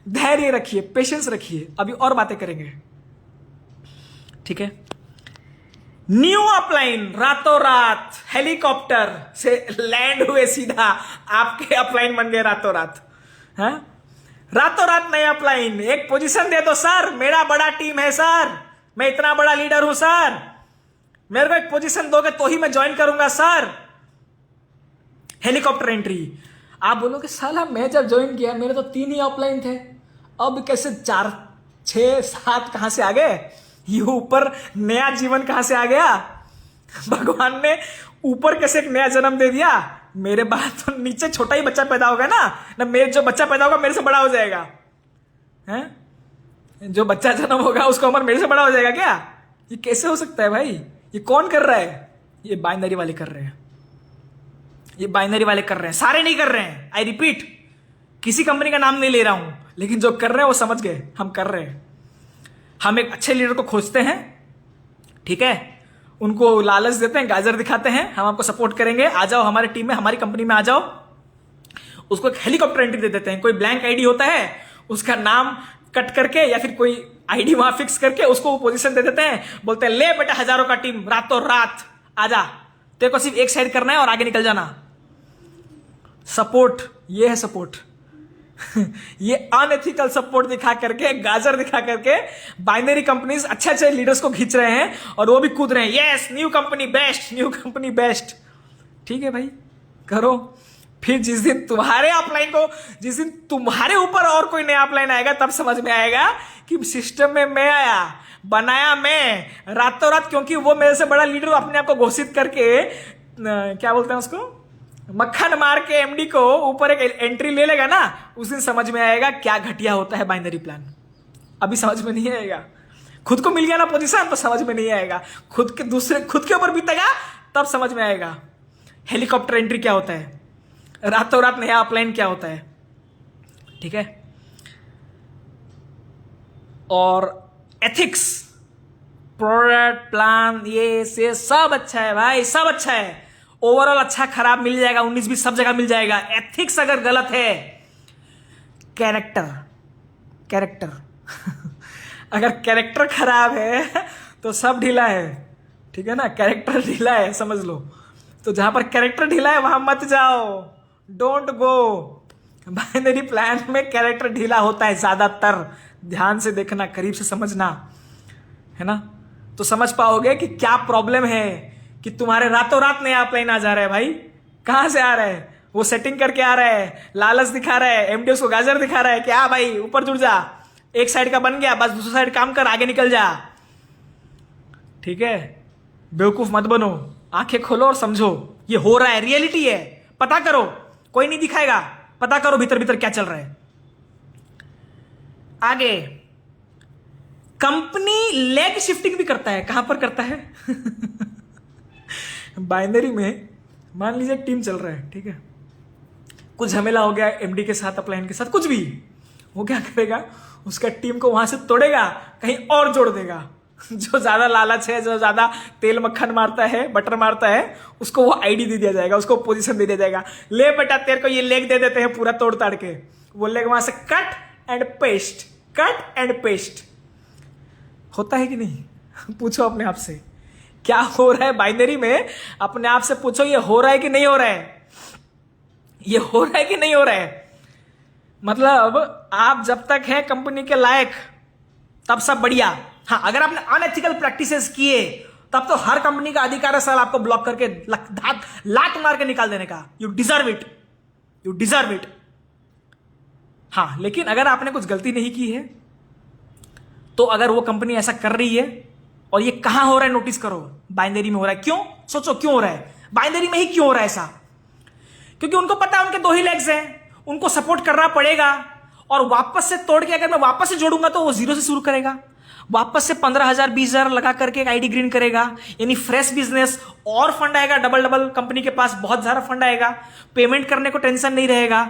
धैर्य रखिए, पेशेंस रखिए, अभी और बातें करेंगे। ठीक है, न्यू अपलाइन रातों रात हेलीकॉप्टर से लैंड हुए सीधा आपके अपलाइन बन गए रातों रात। हाँ, रातों रात नए अपलाइन, एक पोजीशन दे दो सर, मेरा बड़ा टीम है सर, मैं इतना बड़ा लीडर हूं सर, मेरे को एक पोजीशन दोगे तो ही मैं ज्वाइन करूंगा सर। Helicopter entry. आप बोलोगे साला मैं जब ज्वाइन किया मेरे तो 3 ही अपलाइन थे, अब कैसे 4 6 7 कहां से आ गए? ये ऊपर नया जीवन कहां से आ गया? भगवान ने ऊपर कैसे एक नया जन्म दे दिया? मेरे बाद तो नीचे छोटा ही बच्चा पैदा होगा ना मेरे जो बच्चा पैदा होगा मेरे से बड़ा हो जाएगा हैं? जो बच्चा जन्म होगा उसका उम्र मेरे से बड़ा हो जाएगा क्या? ये कैसे हो सकता है भाई? ये कौन कर रहा है? ये बाइनरी वाले कर रहे हैं, ये बाइनरी वाले कर रहे हैं, सारे नहीं कर रहे हैं। आई रिपीट, किसी कंपनी का नाम नहीं ले रहा हूं, लेकिन जो कर रहे हैं वो समझ गए हम कर रहे हैं। हम एक अच्छे लीडर को खोजते हैं, ठीक है, उनको लालच देते हैं, गाजर दिखाते हैं, हम आपको सपोर्ट करेंगे, आ जाओ हमारे टीम में, हमारी कंपनी में आ जाओ। उसको एक हेलीकॉप्टर एंट्री दे देते हैं, कोई ब्लैंक आईडी होता है उसका नाम कट करके या फिर कोई आईडी वहां फिक्स करके उसको वो पोजीशन दे देते हैं, बोलते हैं ले बेटा हजारों का टीम रातों रात आजा, तेरे को सिर्फ एक साइड करना है और आगे निकल जाना। सपोर्ट, ये है सपोर्ट। ये अनएथिकल सपोर्ट दिखा करके, गाजर दिखा करके बाइनरी कंपनीज अच्छे अच्छे लीडर्स को खींच रहे हैं और वो भी कूद रहे हैं, yes new company best, new company best. ठीक है भाई, करो। फिर जिस दिन तुम्हारे अपलाइन को, जिस दिन तुम्हारे ऊपर और कोई नया अपलाइन आएगा तब समझ में आएगा कि सिस्टम में मैं आया, बनाया मैं रातों रात, क्योंकि वो मेरे से बड़ा लीडर अपने आप को घोषित करके क्या बोलते हैं उसको, मक्खन मार के एमडी को ऊपर एक एंट्री ले लेगा ना, उस दिन समझ में आएगा क्या घटिया होता है बाइनरी प्लान। अभी समझ में नहीं आएगा। खुद को मिल गया ना पोजीशन तो समझ में नहीं आएगा, खुद के ऊपर बीतेगा तब समझ में आएगा हेलीकॉप्टर एंट्री क्या होता है, रातों रात नया अपलाइन क्या होता है। ठीक है, और एथिक्स, प्रोडक्ट प्लान, ये से सब अच्छा है भाई, सब अच्छा है। ओवरऑल अच्छा खराब मिल जाएगा, 19-20 सब जगह मिल जाएगा। एथिक्स अगर गलत है, कैरेक्टर अगर कैरेक्टर खराब है तो सब ढीला है। ठीक है ना, कैरेक्टर ढीला है समझ लो। तो जहां पर कैरेक्टर ढीला है वहां मत जाओ, डोंट गो। बाइनरी प्लान में कैरेक्टर ढीला होता है ज्यादातर, ध्यान से देखना, करीब से समझना, है ना, तो समझ पाओगे कि क्या प्रॉब्लम है कि तुम्हारे रातों रात नया अपलाइन आ जा रहा है। भाई कहां से आ रहा है? वो सेटिंग करके आ रहा है, लालच दिखा रहा है, एमडी उसको गाजर दिखा रहा है कि आ भाई ऊपर जुड़ जा, एक साइड का बन गया बस दूसरी साइड काम कर, आगे निकल जा। ठीक है, बेवकूफ मत बनो, आंखें खोलो और समझो ये हो रहा है, रियलिटी है, पता करो, कोई नहीं दिखाएगा, पता करो भीतर भीतर क्या चल रहा है। आगे, कंपनी लेग शिफ्टिंग भी करता है। कहां पर करता है? बाइनरी में मान लीजिए टीम चल रहा है, ठीक है, कुछ झमेला हो गया एमडी के साथ, अपलाइन के साथ, कुछ भी, वो क्या करेगा, उसका टीम को वहां से तोड़ेगा, कहीं और जोड़ देगा। जो ज्यादा लालच है, जो ज्यादा तेल मक्खन मारता है, बटर मारता है, उसको वो आईडी दे दिया जाएगा, उसको पोजीशन दे दिया जाएगा, ले बेटा तेरे को ये लेग दे देते हैं पूरा तोड़ ताड़ के। वो लेग वहां से cut and paste, cut and paste होता है कि नहीं? पूछो अपने आप से क्या हो रहा है बाइनरी में, अपने आप से पूछो ये हो रहा है कि नहीं हो रहा है, ये हो रहा है कि नहीं हो रहा है। मतलब आप जब तक हैं कंपनी के लायक तब सब बढ़िया। हाँ, अगर आपने अनएथिकल प्रैक्टिसेस किए तब तो हर कंपनी का अधिकार है सर आपको ब्लॉक करके लात मार के निकाल देने का। You deserve it, you deserve it. हाँ, लेकिन अगर आपने कुछ गलती नहीं की है तो अगर वो कंपनी ऐसा कर रही है और ये कहां हो रहा है नोटिस करो, बाइनरी में हो रहा है। क्यों? सोचो क्यों हो रहा है बाइनरी में ही, क्यों हो रहा है ऐसा? क्योंकि उनको पता है उनके 2 ही लेग्स हैं, उनको सपोर्ट करना पड़ेगा, और वापस से तोड़ के अगर मैं वापस से जोड़ूंगा तो वो 0 से शुरू करेगा, वापस से 15,000 20,000 लगा करके एक आईडी ग्रीन करेगा, यानी फ्रेश बिजनेस, और फंड आएगा डबल, कंपनी के पास बहुत सारा फंड आएगा, पेमेंट करने को टेंशन नहीं रहेगा।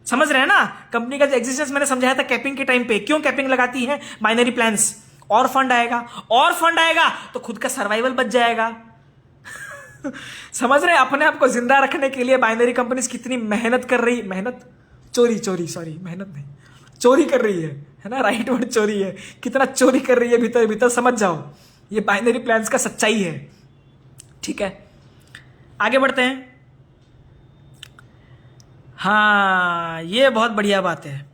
समझ रहे हैं ना? कंपनी का जो एग्जिस्टेंस मैंने समझाया था कैपिंग के टाइम पे, क्यों कैपिंग लगाती है बाइनरी प्लान्स, और फंड आएगा, और फंड आएगा तो खुद का सर्वाइवल बच जाएगा। समझ रहे हैं? अपने आप को जिंदा रखने के लिए बाइनरी कंपनीज कितनी मेहनत कर रही, मेहनत नहीं, चोरी कर रही है ना, राइट वर्ड चोरी है, कितना चोरी कर रही है भीतर भीतर, समझ जाओ। ये बाइनरी प्लान्स का सच्चाई है। ठीक है, आगे बढ़ते हैं। हाँ, ये बहुत बढ़िया बात है।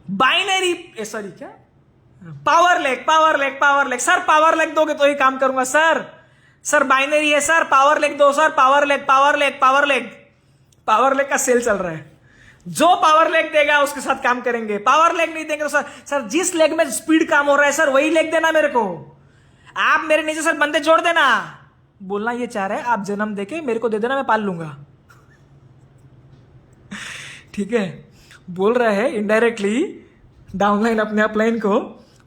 बाइनरी सॉरी क्या, power leg. Sir power leg दोगे तो ही काम करूंगा सर बाइनरी है सर, पावर लेग दो सर, पावर लेग का सेल चल रहा है। जो पावर लेग देगा उसके साथ काम करेंगे, पावर लेग नहीं देंगे तो सर जिस लेग में स्पीड काम हो रहा है सर वही लेग देना मेरे को। आप मेरे नीचे सर बंदे जोड़ देना। बोलना ये चाह रहा है आप जन्म देके मेरे को दे देना, मैं पाल लूंगा। ठीक है, बोल रहा है इनडायरेक्टली डाउनलाइन अपने अपलाइन को,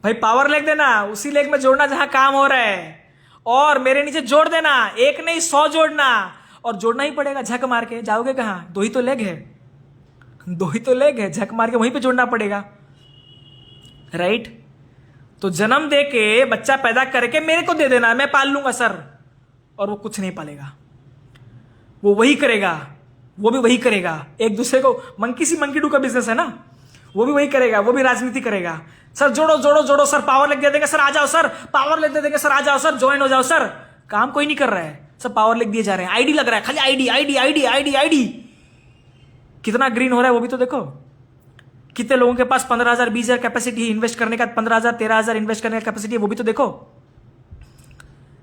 भाई पावर लेग देना, उसी लेग में जोड़ना जहां काम हो रहा है, और मेरे नीचे जोड़ देना, एक नहीं 100 जोड़ना, और जोड़ना ही पड़ेगा झक मार के। जाओगे कहां, दो ही तो लेग है, झक मार के वहीं पे जोड़ना पड़ेगा, राइट। तो जन्म दे के बच्चा पैदा करके मेरे को दे देना, मैं पाल लूंगा सर। और वो कुछ नहीं पालेगा, वो वही करेगा, वो भी वही करेगा। एक दूसरे को मंकी डू का बिजनेस है ना, वो भी वही करेगा, वो भी राजनीति करेगा। सर जोड़ो सर, पावर लेग दे देंगे सर, आ जाओ सर, पावर लेग दे देंगे सर, आ जाओ सर, ज्वाइन हो जाओ सर। काम कोई नहीं कर रहा है, सब पावर लेग दिए जा रहे हैं। आईडी लग रहा है, खाली आईडी। कितना ग्रीन हो रहा है वो भी तो देखो। कितने लोगों के पास 15,000 20,000 कैपेसिटी इन्वेस्ट करने का, 15,000 13,000 इन्वेस्ट करने का कैपेसिटी है, वो भी तो देखो।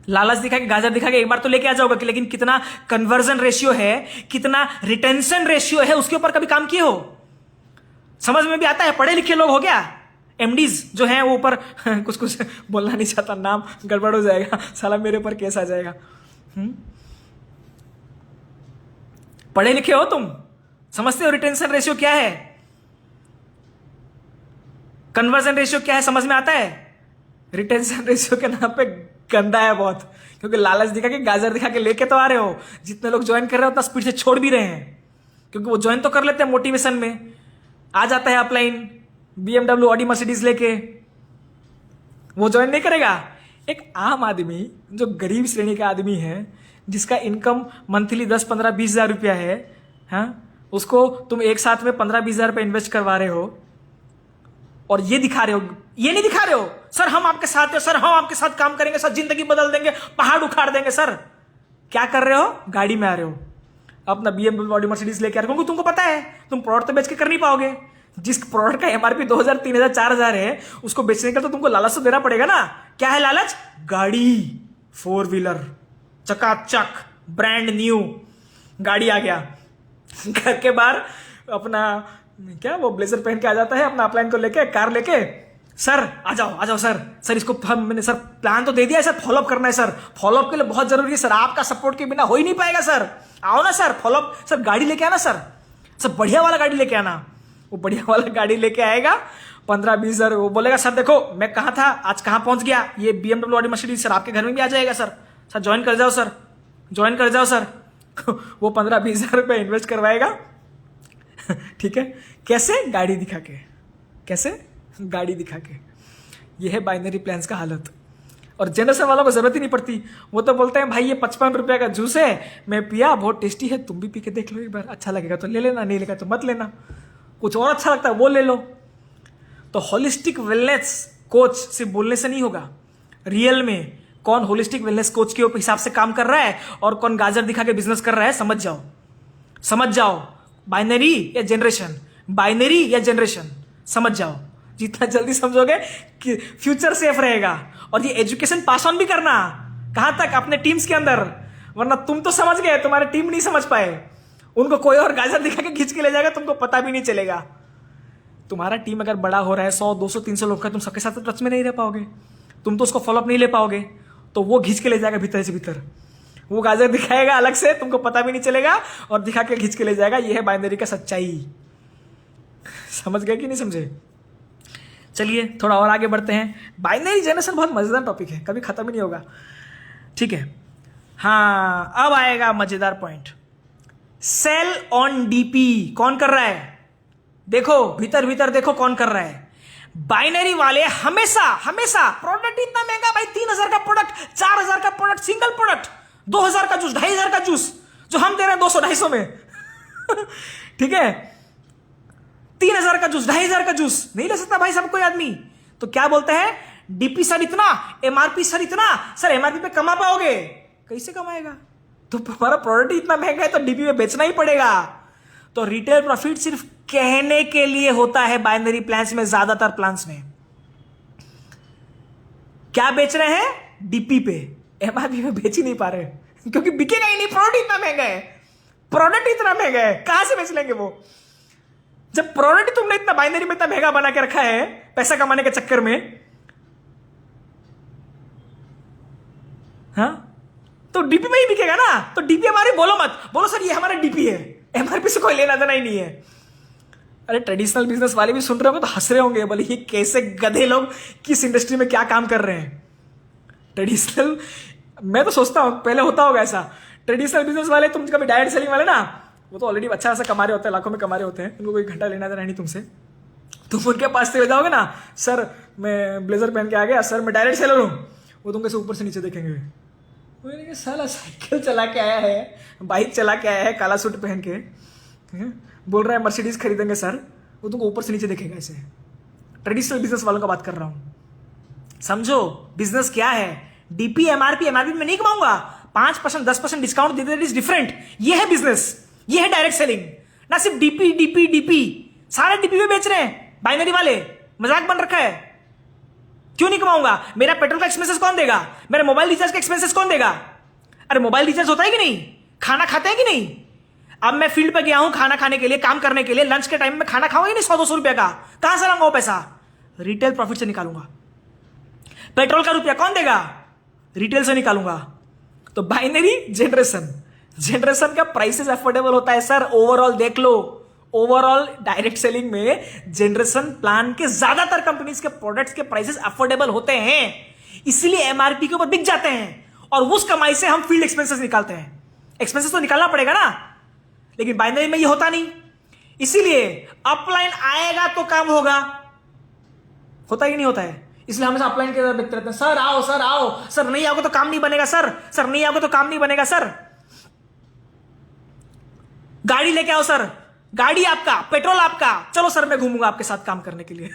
लालच दिखा के, गाजर दिखा के एक बार तो लेके आ जाओगे, लेकिन कितना कन्वर्जन रेशियो है, कितना रिटेंशन रेशियो है, उसके ऊपर कभी काम किए हो? समझ में भी आता है? पढ़े लिखे लोग हो गया, एमडीज जो हैं वो ऊपर कुछ बोलना नहीं चाहता, नाम गड़बड़ हो जाएगा, साला मेरे ऊपर केस आ जाएगा। पढ़े लिखे हो तुम, समझते हो रिटेंशन रेशियो क्या है, कन्वर्जन रेशियो क्या है, समझ में आता है? रिटेंशन रेशियो के नाम पे गंदा है बहुत, क्योंकि लालच दिखा के, गाजर दिखा के लेके तो आ रहे हो। जितने लोग ज्वाइन कर रहे हो उतना स्पीड से छोड़ भी रहे हैं, क्योंकि वो ज्वाइन तो कर लेते हैं मोटिवेशन में। आ जाता है अपलाइन BMW ऑडी मर्सिडीज लेके, वो ज्वाइन नहीं करेगा। एक आम आदमी जो गरीब श्रेणी का आदमी है, जिसका इनकम मंथली 10 15 20 हजार रुपया है, हाँ, उसको तुम एक साथ में 15 20 हजार रुपये इन्वेस्ट करवा रहे हो, और ये दिखा रहे हो, ये नहीं दिखा रहे हो सर हम आपके साथ हैं, सर हम आपके साथ काम करेंगे, सर जिंदगी बदल देंगे, पहाड़ उखाड़ देंगे। सर क्या कर रहे हो? गाड़ी में आ रहे हो, अपना BMW ऑडी मर्सिडीज लेके आ रहे हो, क्योंकि तुमको पता है तुम प्रोडक्ट तो बेच के कर नहीं पाओगे। जिस प्रोडक्ट का MRP 2,000 3,000 4,000 है, उसको बेचने का तो तुमको लालच तो देना पड़ेगा ना। क्या है लालच? गाड़ी, 4 व्हीलर चकाचक ब्रांड न्यू गाड़ी आ गया, घर के बाहर अपना क्या वो ब्लेजर पहन के आ जाता है, अपना अपलाइन को लेके, कार लेके, सर आ जाओ सर इसको मैंने सर प्लान तो दे दिया है सर, फॉलोअप करना है सर, फॉलोअप के लिए बहुत जरूरी है सर, आपका सपोर्ट के बिना हो ही नहीं पाएगा सर, आओ ना सर, फॉलोअप सर, गाड़ी लेके आना सर बढ़िया वाला गाड़ी लेके आना। वो बढ़िया वाला गाड़ी लेके आएगा, 15-20 हजार, वो बोलेगा सर देखो मैं कहाँ था, आज कहाँ पहुंच गया, ये BMW ऑडी मर्सिडीज सर आपके घर में भी आ जाएगा सर ज्वाइन कर जाओ सर वो 15-20 हजार रुपये इन्वेस्ट करवाएगा। ठीक है, कैसे? गाड़ी दिखा के। ये है बाइनरी प्लान्स का हालत। और जनरेशन वालों को जरूरत ही नहीं पड़ती, वो तो बोलते हैं भाई ये 55 रुपये का जूस है, मैं पिया, बहुत टेस्टी है, तुम भी पी के देख लो एक बार, अच्छा लगेगा तो ले लेना, नहीं लगेगा तो मत लेना, कुछ और अच्छा लगता है वो ले लो। तो होलिस्टिक वेलनेस कोच सिर्फ बोलने से नहीं होगा, रियल में कौन होलिस्टिक वेलनेस कोच के हिसाब से काम कर रहा है और कौन गाजर दिखा के बिजनेस कर रहा है, समझ जाओ। बाइनरी या जनरेशन, समझ जाओ। जितना जल्दी समझोगे कि फ्यूचर सेफ रहेगा। और ये एजुकेशन पास ऑन भी करना, कहां तक? अपने टीम्स के अंदर, वरना तुम तो समझ गए, तुम्हारे टीम नहीं समझ पाए, उनको कोई और गाजर दिखा के खींच के ले जाएगा, तुमको पता भी नहीं चलेगा। तुम्हारा टीम अगर बड़ा हो रहा है, 100 200 300 लोग का, तुम सबके साथ टच में नहीं रह पाओगे, तुम तो उसको फॉलोअप नहीं ले पाओगे, तो वो खींच के ले जाएगा भीतर से भीतर, वो गाजर दिखाएगा अलग से, तुमको पता भी नहीं चलेगा, और दिखा के खींच के ले जाएगा। ये है बाइनरी का सच्चाई। समझ गए कि नहीं समझे? चलिए थोड़ा और आगे बढ़ते हैं। बाइनरी जनरेशन बहुत मजेदार टॉपिक है, कभी खत्म ही नहीं होगा। ठीक है, हाँ, अब आएगा मजेदार पॉइंट। सेल ऑन डीपी कौन कर रहा है? देखो भीतर देखो कौन कर रहा है। बाइनरी वाले हमेशा प्रोडक्ट इतना महंगा भाई, 3,000 का प्रोडक्ट, 4,000 का प्रोडक्ट, सिंगल प्रोडक्ट, 2,000 का जूस, 2,500 का जूस जो हम दे रहे हैं 200-250 में ठीक है, 3,000 का जूस, 2,500 का जूस नहीं ले सकता भाई सब कोई आदमी। तो क्या बोलते हैं? डीपी सर इतना, एमआरपी सर इतना, सर एमआरपी पे कमा पाओगे? कैसे कमाएगा? तो हमारा प्रोडक्ट ही इतना महंगा है तो डीपी पे बेचना ही पड़ेगा। तो रिटेल प्रॉफिट सिर्फ कहने के लिए होता है बाइनरी प्लान्स में, ज्यादातर प्लान्स में। क्या बेच रहे हैं? डीपी पे, एमआरपी पे बेच ही नहीं पा रहे क्योंकि बिकेगा ही नहीं, प्रोडक्ट इतना महंगा है, प्रोडक्ट इतना महंगा है, कहां से बेच लेंगे वो? जब प्रोडक्ट तुमने इतना बाइनरी में इतना महंगा बना के रखा है पैसा कमाने के चक्कर में, हाँ, तो डीपी में ही बिकेगा ना। तो डीपी हमारे बोलो मत, बोलो सर ये हमारा डीपी है, एमआरपी से कोई लेना देना ही नहीं है। अरे ट्रेडिशनल बिजनेस वाले भी सुन रहे होंगे तो हंस रहे होंगे, बोले ये कैसे गधे लोग किस इंडस्ट्री में क्या काम कर रहे हैं। ट्रेडिशनल, मैं तो सोचता हूं पहले होता होगा ऐसा, ट्रेडिशनल बिजनेस वाले, तुम कभी डायरेक्ट सेलिंग वाले ना, वो तो ऑलरेडी अच्छा खासा कमा रहे होते हैं, लाखों में कमा रहे होते हैं, उनको कोई घंटा लेना देना नहीं तुमसे। तुम उनके पास चले जाओगे ना, सर मैं ब्लेजर पहन के आ गया, सर मैं डायरेक्ट सेलर हूं, वो तुमसे ऊपर से नीचे देखेंगे, साला साइकिल चला के आया है, बाइक चला के आया है, काला सूट पहन के, बोल रहा है मर्सिडीज खरीदेंगे सर, वो तुमको ऊपर से नीचे देखेगा ऐसे। ट्रेडिशनल बिजनेस वालों का बात कर रहा हूं। समझो बिजनेस क्या है। डीपी एमआरपी में नहीं कमाऊंगा, 5% 10% डिस्काउंट देते, दैट इज डिफरेंट। ये है बिजनेस, ये है डायरेक्ट सेलिंग। ना सिर्फ डीपी डीपी डीपी, सारे डीपी में बेच रहे हैं बाइनरी वाले, मजाक बन रखा है। क्यों नहीं कमाऊंगा? मेरा पेट्रोल का एक्सपेंसेस कौन देगा? मेरा मोबाइल रिचार्ज का एक्सपेंसेस कौन देगा? अरे मोबाइल रिचार्ज होता है कि नहीं? खाना खाते हैं कि नहीं? अब मैं फील्ड पे गया हूं खाना खाने के लिए, काम करने के लिए, लंच के टाइम में खाना खाऊंगा नहीं 100-200 रुपए का, कहां से लाऊंगा वो पैसा? रिटेल प्रॉफिट से निकालूंगा। पेट्रोल का रुपया कौन देगा? रिटेल से निकालूंगा। तो बाइनरी जनरेशन का प्राइसेस अफोर्डेबल होता है सर। ओवरऑल देख लो, ओवरऑल डायरेक्ट सेलिंग में जनरेशन प्लान के ज्यादातर कंपनीज के प्रोडक्ट्स के प्राइसेस अफोर्डेबल होते हैं, इसलिए एमआरपी के ऊपर बिक जाते हैं, और उस कमाई से हम फील्ड एक्सपेंसेस निकालते हैं। एक्सपेंसेस तो निकालना पड़ेगा ना, लेकिन बाइनरी में ये होता नहीं, इसीलिए अपलाइन आएगा तो काम होगा। होता ही नहीं होता है, इसलिए हमेशा अपलाइन के बिकते रहते हैं। सर आओ, सर आओ, सर नहीं आओगे तो काम नहीं बनेगा सर, सर नहीं आओगे तो काम नहीं बनेगा सर। गाड़ी लेके आओ सर, गाड़ी आपका, पेट्रोल आपका, चलो सर मैं घूमूंगा आपके साथ काम करने के लिए।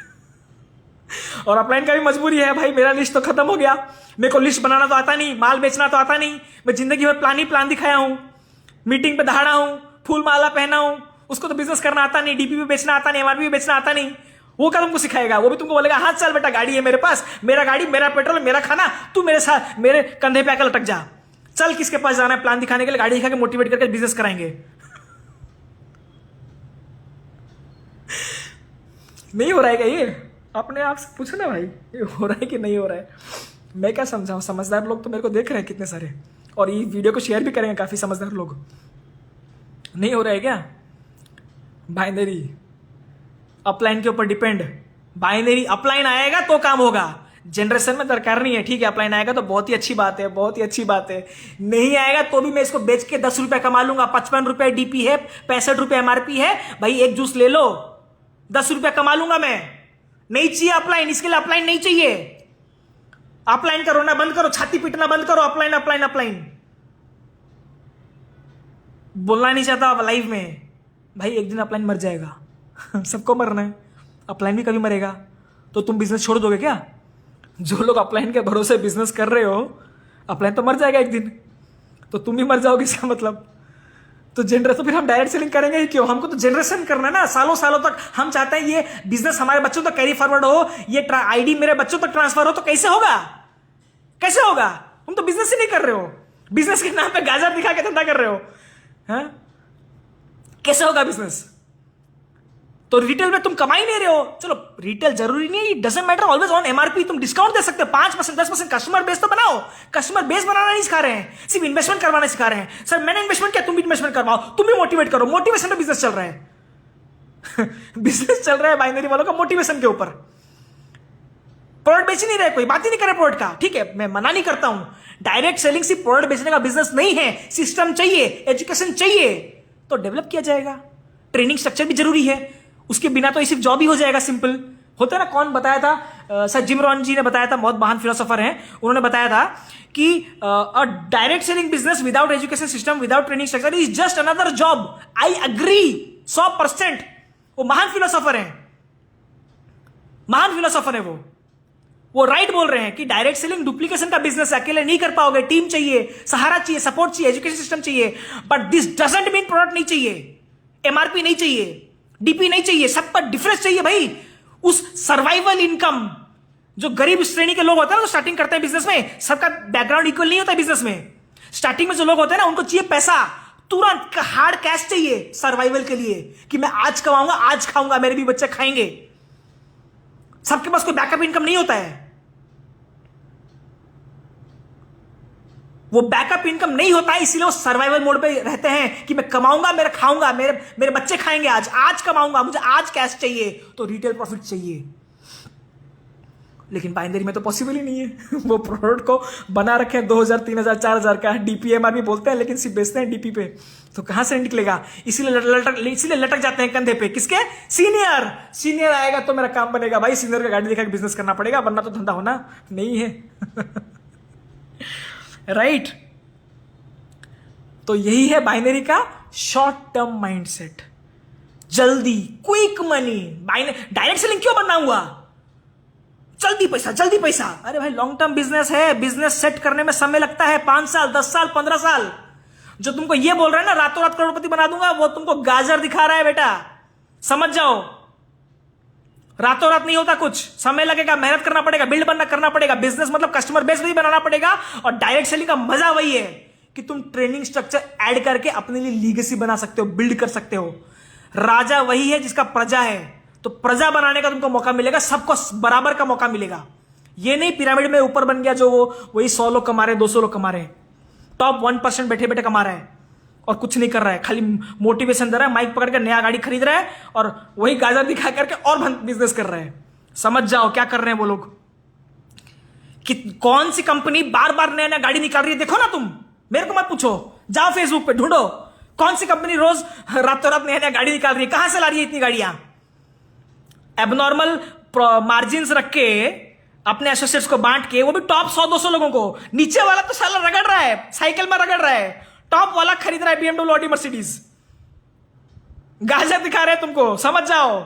और अपलाइन का भी मजबूरी है भाई, मेरा लिस्ट तो खत्म हो गया, मेरे को लिस्ट बनाना तो आता नहीं, माल बेचना तो आता नहीं, मैं जिंदगी भर प्लान ही प्लान दिखाया हूं, मीटिंग पे दहाड़ा हूं, फूल माला पहना हूं, उसको तो बिजनेस करना आता नहीं, डीपी भी बेचना आता नहीं, एमआरपी भी बेचना आता नहीं। वो क्या तुमको सिखाएगा? वो भी तुमको बोलेगा हाँ चल बेटा गाड़ी है मेरे पास, मेरा गाड़ी, मेरा पेट्रोल, मेरा खाना, तू मेरे साथ, मेरे कंधे पे आकर लटक जा, चल किसके पास जाना है प्लान दिखाने के लिए, गाड़ी दिखा के मोटिवेट करके बिजनेस कराएंगे। नहीं हो रहा है क्या ये? अपने आप से पूछो ना भाई, ये हो रहा है कि नहीं हो रहा है? मैं क्या समझाऊं, समझदार लोग तो मेरे को देख रहे हैं कितने सारे, और ये वीडियो को शेयर भी करेंगे काफी समझदार लोग। नहीं हो रहा है क्या? बाइनरी अपलाइन के ऊपर डिपेंड, बाइनरी अपलाइन आएगा तो काम होगा, जनरेशन में दरकार नहीं है। ठीक है अपलाइन आएगा तो बहुत ही अच्छी बात है, बहुत ही अच्छी बात है, नहीं आएगा तो भी मैं इसको बेच के 10 रुपए कमा लूंगा। 55 रुपए डीपी है, 65 रुपए एमआरपी है, भाई एक जूस ले लो, 10 रुपया कमा लूंगा मैं। नहीं चाहिए अपलाइन, इसके लिए अपलाइन नहीं चाहिए। अपलाइन का रोना बंद करो, छाती पीटना बंद करो, अपलाइन अपलाइन अपलाइन बोलना नहीं चाहता अब लाइव में। भाई एक दिन अपलाइन मर जाएगा सबको मरना है, अपलाइन भी कभी मरेगा, तो तुम बिजनेस छोड़ दोगे क्या? जो लोग अपलाइन के भरोसे बिजनेस कर रहे हो, अपलाइन तो मर जाएगा एक दिन, तो तुम भी मर जाओगे, इसका मतलब। तो तो फिर हम डायरेक्ट सेलिंग करेंगे ही क्यों? हमको तो जनरेशन करना है ना, सालों सालों तक हम चाहते हैं ये बिजनेस हमारे बच्चों तक कैरी फॉरवर्ड हो, ये आईडी मेरे बच्चों तक ट्रांसफर हो। तो कैसे होगा? कैसे होगा? तुम तो बिजनेस ही नहीं कर रहे हो, बिजनेस के नाम पे गाजर दिखा के धंधा कर रहे हो, हाँ? कैसे होगा बिजनेस? तो रिटेल में तुम कमा ही नहीं रहे हो। चलो रिटेल जरूरी नहीं है, doesn't matter always on MRP, तुम डिस्काउंट दे सकते हो 5% 10%, कस्टमर बेस तो बनाओ। कस्टमर बेस बनाना नहीं सिखा रहे हैं, सिर्फ इन्वेस्टमेंट करवाना सिखा रहे हैं। सर मैंने इन्वेस्टमेंट किया, तुम भी इन्वेस्टमेंट करवाओ, तुम भी मोटिवेट करो। मोटिवेशन का बिजनेस चल रहा है बिजनेस चल रहा है बाइनरी वालों का मोटिवेशन के ऊपर। प्रोडक्ट बेच नहीं रहे, कोई बात ही नहीं करे प्रोडक्ट का, ठीक है मैं मना नहीं करता हूं। डायरेक्ट सेलिंग सिर्फ प्रोडक्ट बेचने का बिजनेस नहीं है, सिस्टम चाहिए, एजुकेशन चाहिए, तो डेवलप किया जाएगा। ट्रेनिंग स्ट्रक्चर भी जरूरी है, उसके बिना तो ये सिर्फ जॉब ही हो जाएगा, सिंपल होता है ना। कौन बताया था? सर जिम रॉन जी ने बताया था, बहुत महान फिलोसोफर हैं, उन्होंने बताया था कि direct selling business without education system, without training structure is just another job. I agree 100%। वो महान फिलोसोफर है, महान फिलोसोफर है वो। वो राइट बोल रहे हैं कि डायरेक्ट सेलिंग डुप्लीकेशन का बिजनेस है, अकेले नहीं कर पाओगे, टीम चाहिए, सहारा चाहिए, सपोर्ट चाहिए, एजुकेशन सिस्टम चाहिए। But this doesn't mean product नहीं चाहिए, एमआरपी नहीं चाहिए, डीपी नहीं चाहिए, सब पर डिफरेंस चाहिए भाई। उस सर्वाइवल इनकम, जो गरीब श्रेणी के लोग होते हैं ना, तो स्टार्टिंग करते हैं बिजनेस में, सबका बैकग्राउंड इक्वल नहीं होता है बिजनेस में। स्टार्टिंग में जो लोग होते हैं ना, उनको चाहिए पैसा, तुरंत हार्ड कैश चाहिए सर्वाइवल के लिए, कि मैं आज कमाऊंगा, आज खाऊंगा, मेरे भी बच्चे खाएंगे। सबके पास कोई बैकअप इनकम नहीं होता है, वो बैकअप इनकम नहीं होता है, इसीलिए वो सर्वाइवल मोड पे रहते हैं कि मैं कमाऊंगा, मेरा खाऊंगा, मेरे बच्चे खाएंगे, आज कमाऊंगा, मुझे आज कैश चाहिए, तो रिटेल प्रॉफिट चाहिए। लेकिन बाइनरी में तो पॉसिबल ही नहीं है। वो प्रोडक्ट को बना रखे हैं 2000, 3000, 4000 का, डीपीएमआर भी बोलते हैं, लेकिन सिर्फ बेचते हैं डीपी पे, तो कहां से निकलेगा? इसीलिए लटक जाते हैं कंधे पे, किसके? सीनियर आएगा तो मेरा काम बनेगा भाई, सीनियर का गाड़ी दिखा के बिजनेस करना पड़ेगा, वरना तो धंधा होना नहीं है। राइट तो यही है बाइनरी का शॉर्ट टर्म माइंडसेट, जल्दी, क्विक मनी। डायरेक्ट सेलिंग क्यों बनना हुआ? जल्दी पैसा, जल्दी पैसा। अरे भाई लॉन्ग टर्म बिजनेस है, बिजनेस सेट करने में समय लगता है, 5 साल, 10 साल, 15 साल। जो तुमको ये बोल रहा है ना रातों रात करोड़पति बना दूंगा, वो तुमको गाजर दिखा रहा है बेटा, समझ जाओ। रातों रात नहीं होता कुछ, समय लगेगा, मेहनत करना पड़ेगा, बिल्ड करना पड़ेगा। बिजनेस मतलब कस्टमर बेस भी बनाना पड़ेगा। और डायरेक्ट सेलिंग का मजा वही है कि तुम ट्रेनिंग स्ट्रक्चर ऐड करके अपने लिए लीगेसी बना सकते हो, बिल्ड कर सकते हो। राजा वही है जिसका प्रजा है, तो प्रजा बनाने का तुमको मौका मिलेगा, सबको बराबर का मौका मिलेगा। ये नहीं पिरामिड में ऊपर बन गया जो वही 100 लोग कमा रहे हैं, 200 लोग कमा रहे हैं, टॉप 1% बैठे बैठे कमा रहा है और कुछ नहीं कर रहा है, खाली मोटिवेशन दे रहा है, माइक पकड़ कर नया गाड़ी खरीद रहा है और वही गाजर दिखा करके और बिजनेस कर रहा है। समझ जाओ क्या कर रहे हैं वो लोग, कि कौन सी कंपनी बार बार नया नया गाड़ी निकाल रही है। देखो ना, तुम मेरे को मत पूछो, जाओ फेसबुक पे ढूंढो कौन सी कंपनी रोज रातों रात नया नया गाड़ी निकाल रही है, कहां से ला रही है इतनी गाड़ियां। एबनॉर्मल मार्जिन रख के अपने एसोसिएट्स को बांट के, वो भी टॉप 100-200 लोगों को। नीचे वाला तो साला रगड़ रहा है, साइकिल में रगड़ रहा है, टॉप वाला खरीद रहा है BMW, ऑडी, मर्सिडीज। गाजर दिखा रहे हैं तुमको, समझ जाओ।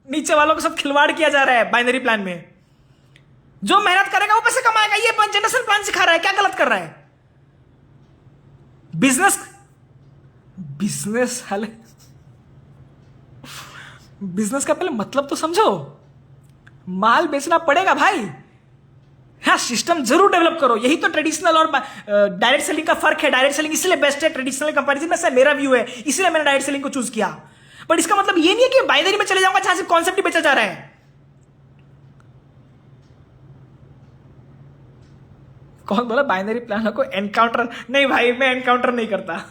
नीचे वालों को सब खिलवाड़ किया जा रहा है बाइनरी प्लान में। जो मेहनत करेगा वो पैसे कमाएगा, ये जनरेशन प्लान सिखा रहा है, क्या गलत कर रहा है? बिजनेस हाल, बिजनेस का पहले मतलब तो समझो। माल बेचना पड़ेगा भाई, हाँ सिस्टम जरूर डेवलप करो। यही तो ट्रेडिशनल और डायरेक्ट सेलिंग का फर्क है। डायरेक्ट सेलिंग इसलिए बेस्ट है ट्रेडिशनल कंपैरिजन में, ऐसा मेरा व्यू है, इसलिए मैंने डायरेक्ट सेलिंग को चूज किया। बट इसका मतलब ये नहीं है कि बाइनरी में चले जाऊंगा जहां से कॉन्सेप्ट ही बेचा जा रहा है। कौन बोला बाइनरी प्लान को एनकाउंटर? नहीं भाई, मैं एनकाउंटर नहीं करता।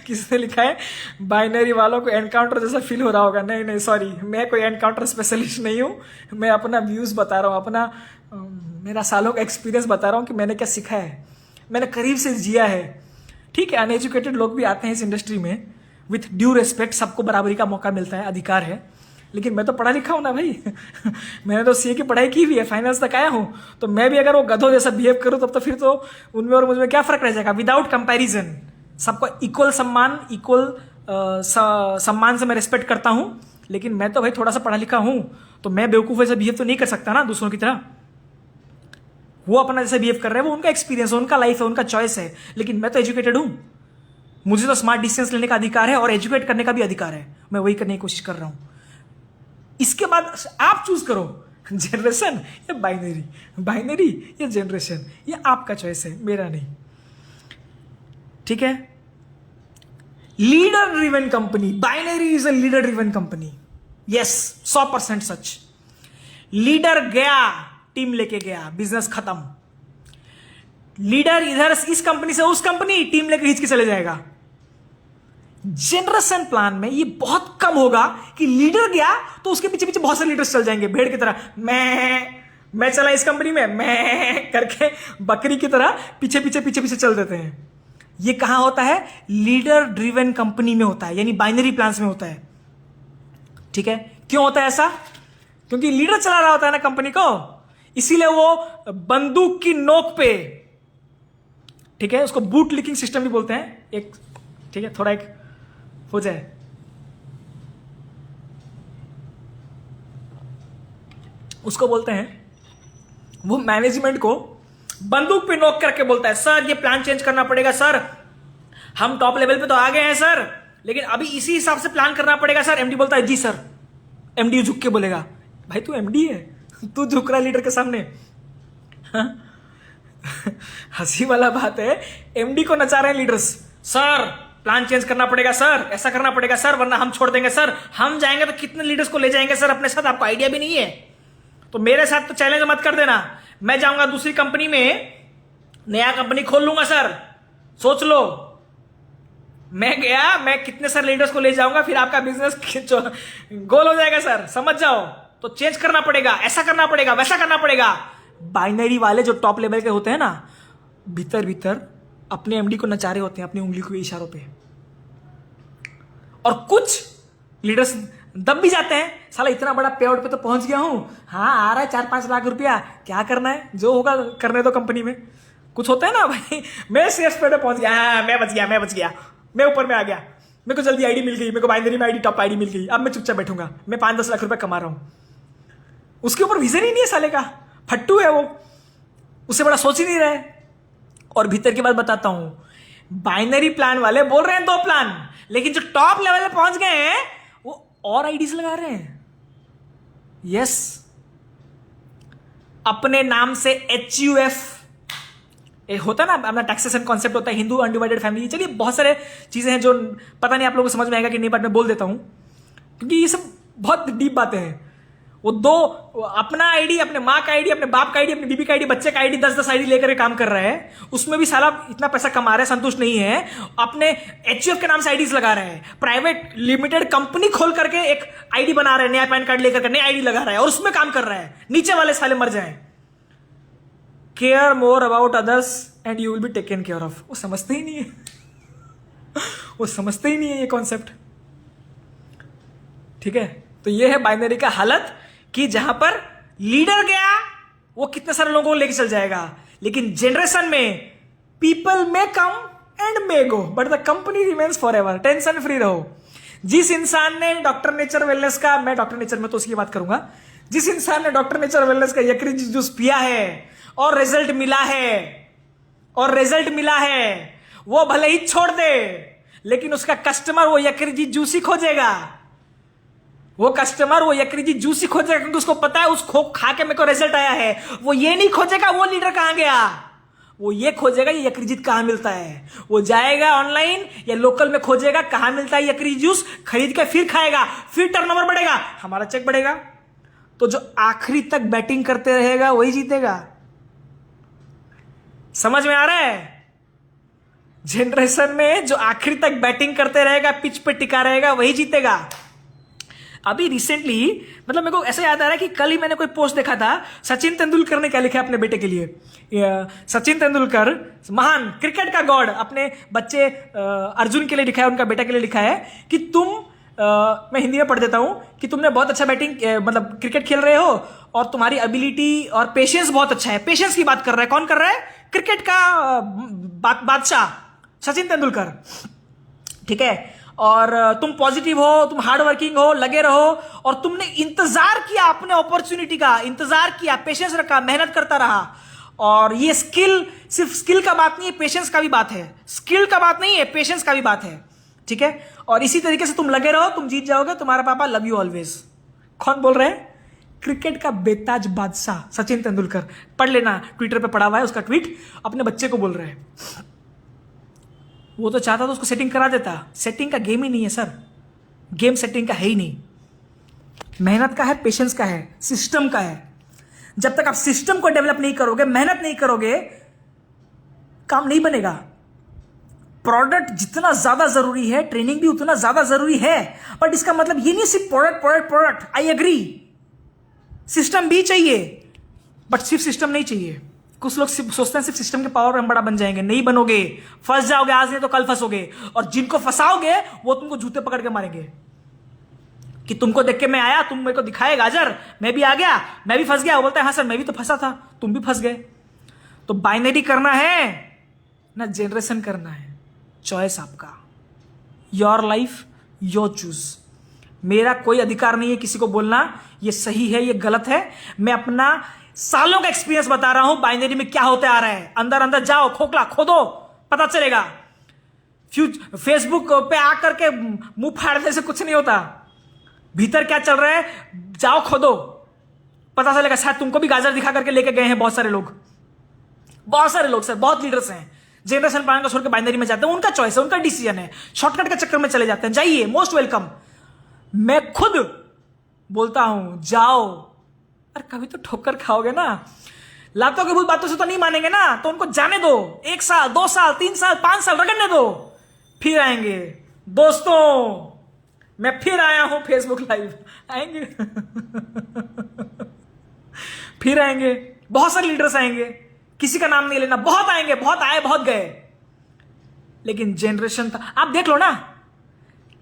किसने लिखा है बाइनरी वालों को एनकाउंटर जैसा फील हो रहा होगा? नहीं नहीं सॉरी, मैं कोई एनकाउंटर स्पेशलिस्ट नहीं हूं। मैं अपना व्यूज बता रहा हूं, अपना मेरा सालों का एक्सपीरियंस बता रहा हूं कि मैंने क्या सीखा है, मैंने करीब से जिया है। ठीक है, अनएजुकेटेड लोग भी आते हैं इस इंडस्ट्री में, विथ ड्यू रेस्पेक्ट, सबको बराबरी का मौका मिलता है, अधिकार है। लेकिन मैं तो पढ़ा लिखा हूं ना भाई। मैंने तो सीए की पढ़ाई की भी है, फाइनेंस तक आया हूं। तो मैं भी अगर वो गधों जैसा बिहेव करूं तब तो फिर तो उनमें और मुझमें क्या फर्क रह जाएगा? विदाउट कंपैरिजन सबको इक्वल सम्मान, इक्वल सम्मान से मैं रिस्पेक्ट करता हूं। लेकिन मैं तो भाई थोड़ा सा पढ़ा लिखा हूं, तो मैं बेवकूफ ऐसा बिहेव तो नहीं कर सकता ना दूसरों की तरह। वो अपना जैसे बिहेव कर रहे हैं, वो उनका एक्सपीरियंस है, उनका लाइफ है, उनका चॉइस है। लेकिन मैं तो एजुकेटेड हूं, मुझे तो स्मार्ट डिसीजन लेने का अधिकार है और एजुकेट करने का भी अधिकार है। मैं वही करने की कोशिश कर रहा हूं। इसके बाद आप चूज करो, जनरेशन या बाइनरी, बाइनरी या जनरेशन, ये आपका चॉइस है, मेरा नहीं। ठीक है, leader driven company, binary is a leader driven company. Yes, 100% such. Leader गया, टीम लेके गया, बिजनेस खत्म। लीडर इधर इस कंपनी से उस कंपनी, टीम लेके खींच के चले जाएगा। जनरेशन प्लान में ये बहुत कम होगा कि लीडर गया तो उसके पीछे पीछे बहुत सारे लीडर्स चल जाएंगे, भेड़ की तरह। मैं चला इस कंपनी में, मैं करके बकरी की तरह पीछे पीछे पीछे पीछे चल देते हैं। ये कहां होता है? लीडर ड्रिवन कंपनी में होता है, यानी बाइनरी प्लान्स में होता है। ठीक है, क्यों होता है ऐसा? क्योंकि लीडर चला रहा होता है ना कंपनी को, इसीलिए वो बंदूक की नोक पे, ठीक है, उसको बूट लिकिंग सिस्टम भी बोलते हैं एक, ठीक है, थोड़ा एक हो जाए, उसको बोलते हैं वो मैनेजमेंट को बंदूक पे नोक करके बोलता है, सर ये प्लान चेंज करना पड़ेगा सर, हम टॉप लेवल पे तो आ गए हैं सर, लेकिन अभी इसी हिसाब से प्लान करना पड़ेगा सर। एमडी बोलता है जी सर। एमडी झुक के बोलेगा, भाई तू एमडी है, तू झुक रहा है लीडर के सामने। हाँ? हंसी वाला बात है, एमडी को नचा रहे हैं लीडर्स, सर प्लान चेंज करना पड़ेगा सर, ऐसा करना पड़ेगा सर, वरना हम छोड़ देंगे सर, हम जाएंगे तो कितने लीडर्स को ले जाएंगे सर अपने साथ, आपको आइडिया भी नहीं है, तो मेरे साथ तो चैलेंज मत कर देना, मैं जाऊंगा दूसरी कंपनी में, नया कंपनी खोल लूंगा सर, सोच लो। मैं गया, मैं कितने सर लीडर्स को ले जाऊंगा, फिर आपका बिजनेस गोल हो जाएगा सर, समझ जाओ। तो चेंज करना पड़ेगा, ऐसा करना पड़ेगा, वैसा करना पड़ेगा। बाइनरी वाले जो टॉप लेवल के होते हैं ना, भीतर भीतर अपने एमडी को नचा रहे होते हैं अपनी उंगली के इशारों पे, और कुछ लीडर्स दब भी जाते हैं, साला इतना बड़ा पे आउट पे तो पहुंच गया हूं, हाँ आ रहा है 4-5 लाख रुपया, क्या करना है, जो होगा करने दो कंपनी में। कुछ होता है ना भाई, मैं सेल्स पे पहुंच गया, हाँ मैं बच गया, मैं ऊपर में आ गया, मेरे को जल्दी आईडी मिल गई, मेरे को बाइनरी में आईडी टॉप आईडी मिल गई, अब मैं चुपचाप बैठूंगा, मैं 5-10 लाख रुपया कमा रहा हूं। उसके ऊपर विजन ही नहीं है साले का, फट्टू है वो, उससे बड़ा सोच ही नहीं रहा है। और भीतर की बात बताता हूं, बाइनरी प्लान वाले बोल रहे हैं 2 प्लान, लेकिन जो टॉप लेवल पे पहुंच गए हैं वो और आईडीज लगा रहे हैं। यस, अपने नाम से HUF होता है ना, अपना टैक्सेशन कॉन्सेप्ट होता है, हिंदू अनडिवाइडेड फैमिली। चलिए बहुत सारे चीजें हैं जो पता नहीं आप लोगों को समझ में आएगा कि नहीं, बट मैं बोल देता हूं क्योंकि ये सब बहुत डीप बातें हैं। वो 2 अपना आईडी, अपने माँ का आईडी, अपने बाप का आईडी, अपनी बीबी का आईडी, बच्चे का आईडी, 10-10 आईडी लेकर के काम कर रहे हैं, उसमें भी साला इतना पैसा कमा रहे हैं, संतुष्ट नहीं है, अपने HUF के नाम से आईडीज लगा रहे हैं, प्राइवेट लिमिटेड कंपनी खोल करके एक आईडी बना रहे हैं, नया पैन कार्ड लेकर के नया आईडी लगा रहा है और उसमें काम कर रहा है। नीचे वाले साले मर जाए। Care more about others and you will be taken care of. वो समझते ही नहीं है, वो समझते ही नहीं है ये कॉन्सेप्ट। ठीक है, तो ये है बाइनरी का हालत कि जहां पर लीडर गया वो कितने सारे लोगों को लेके चल जाएगा, लेकिन जनरेशन में people may come and may go but the company remains for ever. Tension free रहो। जिस इंसान ने डॉक्टर नेचर वेलनेस का, मैं डॉक्टर नेचर में तो उसकी बात करूंगा, जिस इंसान ने डॉक्टर नेचर वेलनेस का यकरी जूस पिया है और रिजल्ट मिला है, वो भले ही छोड़ दे, लेकिन उसका कस्टमर वो यकरी जूस ही खोजेगा। वो कस्टमर वो यकरी जूस ही खोजेगा, क्योंकि उसको पता है उस खा के मेरे को रिजल्ट आया है। वो ये नहीं खोजेगा वो लीडर कहां गया, वो ये खोजेगा ये यकरीजीत कहां मिलता है। वो जाएगा ऑनलाइन या लोकल में खोजेगा कहां मिलता है यकरी जूस, खरीद के फिर खाएगा, फिर टर्नओवर बढ़ेगा, हमारा चेक बढ़ेगा। तो जो आखिरी तक बैटिंग करते रहेगा वही जीतेगा। समझ में आ रहा है? जनरेशन में जो आखिरी तक बैटिंग करते रहेगा, पिच पे टिका रहेगा, वही जीतेगा। अभी रिसेंटली मतलब मेरे को ऐसा याद आ रहा है कि कल ही मैंने कोई पोस्ट देखा था, सचिन तेंदुलकर ने क्या लिखा है अपने बेटे के लिए। सचिन तेंदुलकर महान क्रिकेट का गॉड अपने बच्चे अर्जुन के लिए लिखा है, उनका बेटा के लिए लिखा है कि तुम मैं हिंदी में पढ़ देता हूं कि तुमने बहुत अच्छा बैटिंग मतलब क्रिकेट खेल रहे हो और तुम्हारी एबिलिटी और पेशेंस बहुत अच्छा है। पेशेंस की बात कर रहा है, कौन कर रहा है? क्रिकेट का बादशाह सचिन तेंदुलकर। ठीक है, और तुम पॉजिटिव हो, तुम हार्ड वर्किंग हो, लगे रहो, और तुमने इंतजार किया, अपने अपॉर्चुनिटी का इंतजार किया, पेशेंस रखा, मेहनत करता रहा। और ये स्किल सिर्फ स्किल का बात नहीं है, पेशेंस का भी बात है। स्किल का बात नहीं है, पेशेंस का भी बात है। ठीक है, और इसी तरीके से तुम लगे रहो, तुम जीत जाओगे, तुम्हारा पापा लव यू ऑलवेज। कौन बोल रहे हैं? क्रिकेट का बेताज बादशाह सचिन तेंदुलकर। पढ़ लेना, ट्विटर पे पढ़ा हुआ है उसका ट्वीट, अपने बच्चे को बोल रहे हैं। वो तो चाहता तो उसको सेटिंग करा देता। सेटिंग का गेम ही नहीं है सर, गेम सेटिंग का है ही नहीं। मेहनत का है, पेशेंस का है, सिस्टम का है। जब तक आप सिस्टम को डेवलप नहीं करोगे, मेहनत नहीं करोगे, काम नहीं बनेगा। प्रोडक्ट जितना ज्यादा जरूरी है, ट्रेनिंग भी उतना ज्यादा जरूरी है, बट इसका मतलब ये नहीं सिर्फ प्रोडक्ट। आई एग्री, सिस्टम भी चाहिए, बट सिर्फ सिस्टम नहीं चाहिए। कुछ लोग सोचते हैं सिर्फ सिस्टम के पावर में हम बड़ा बन जाएंगे। नहीं बनोगे, फंस जाओगे, आज नहीं तो कल फंसोगे। और जिनको फंसाओगे वो तुमको जूते पकड़ के मारेंगे कि तुमको देख के मैं आया, तुम मेरे को दिखाए गाजर, मैं भी आ गया, मैं भी फंस गया। वो बोलता है हाँ सर मैं भी तो फंसा था, तुम भी फंस गए। तो बाइनरी करना है ना जनरेशन करना है, चॉइस आपका। Your life your choose. मेरा कोई अधिकार नहीं है किसी को बोलना ये सही है ये गलत है। मैं अपना सालों का एक्सपीरियंस बता रहा हूं बाइनरी में क्या होते आ रहा है। अंदर अंदर जाओ, खोखला खोदो, पता चलेगा। फेसबुक पे आकर के मुंह फाड़ने से कुछ नहीं होता। भीतर क्या चल रहा है, जाओ खोदो, पता चलेगा। शायद तुमको भी गाजर दिखा करके लेके गए हैं बहुत सारे लोग, बहुत सारे लोग सर, बहुत लीडर्स हैं जनरेशन प्लान का छोड़ के बाइनरी में जाते हैं। उनका चॉइस है, उनका डिसीजन है, शॉर्टकट के चक्कर में चले जाते हैं। जाइए, मोस्ट वेलकम। मैं खुद बोलता हूं जाओ। अरे कभी तो ठोकर खाओगे ना, लातों के भूत बातों से तो नहीं मानेंगे ना, तो उनको जाने दो। 1 साल 2 साल 3 साल 5 साल रगड़ने दो, फिर आएंगे। दोस्तों मैं फिर आया हूं फेसबुक लाइव, आएंगे फिर आएंगे, बहुत सारे लीडर्स आएंगे, किसी का नाम नहीं लेना, बहुत आएंगे, बहुत आए बहुत गए। लेकिन जनरेशन था, आप देख लो ना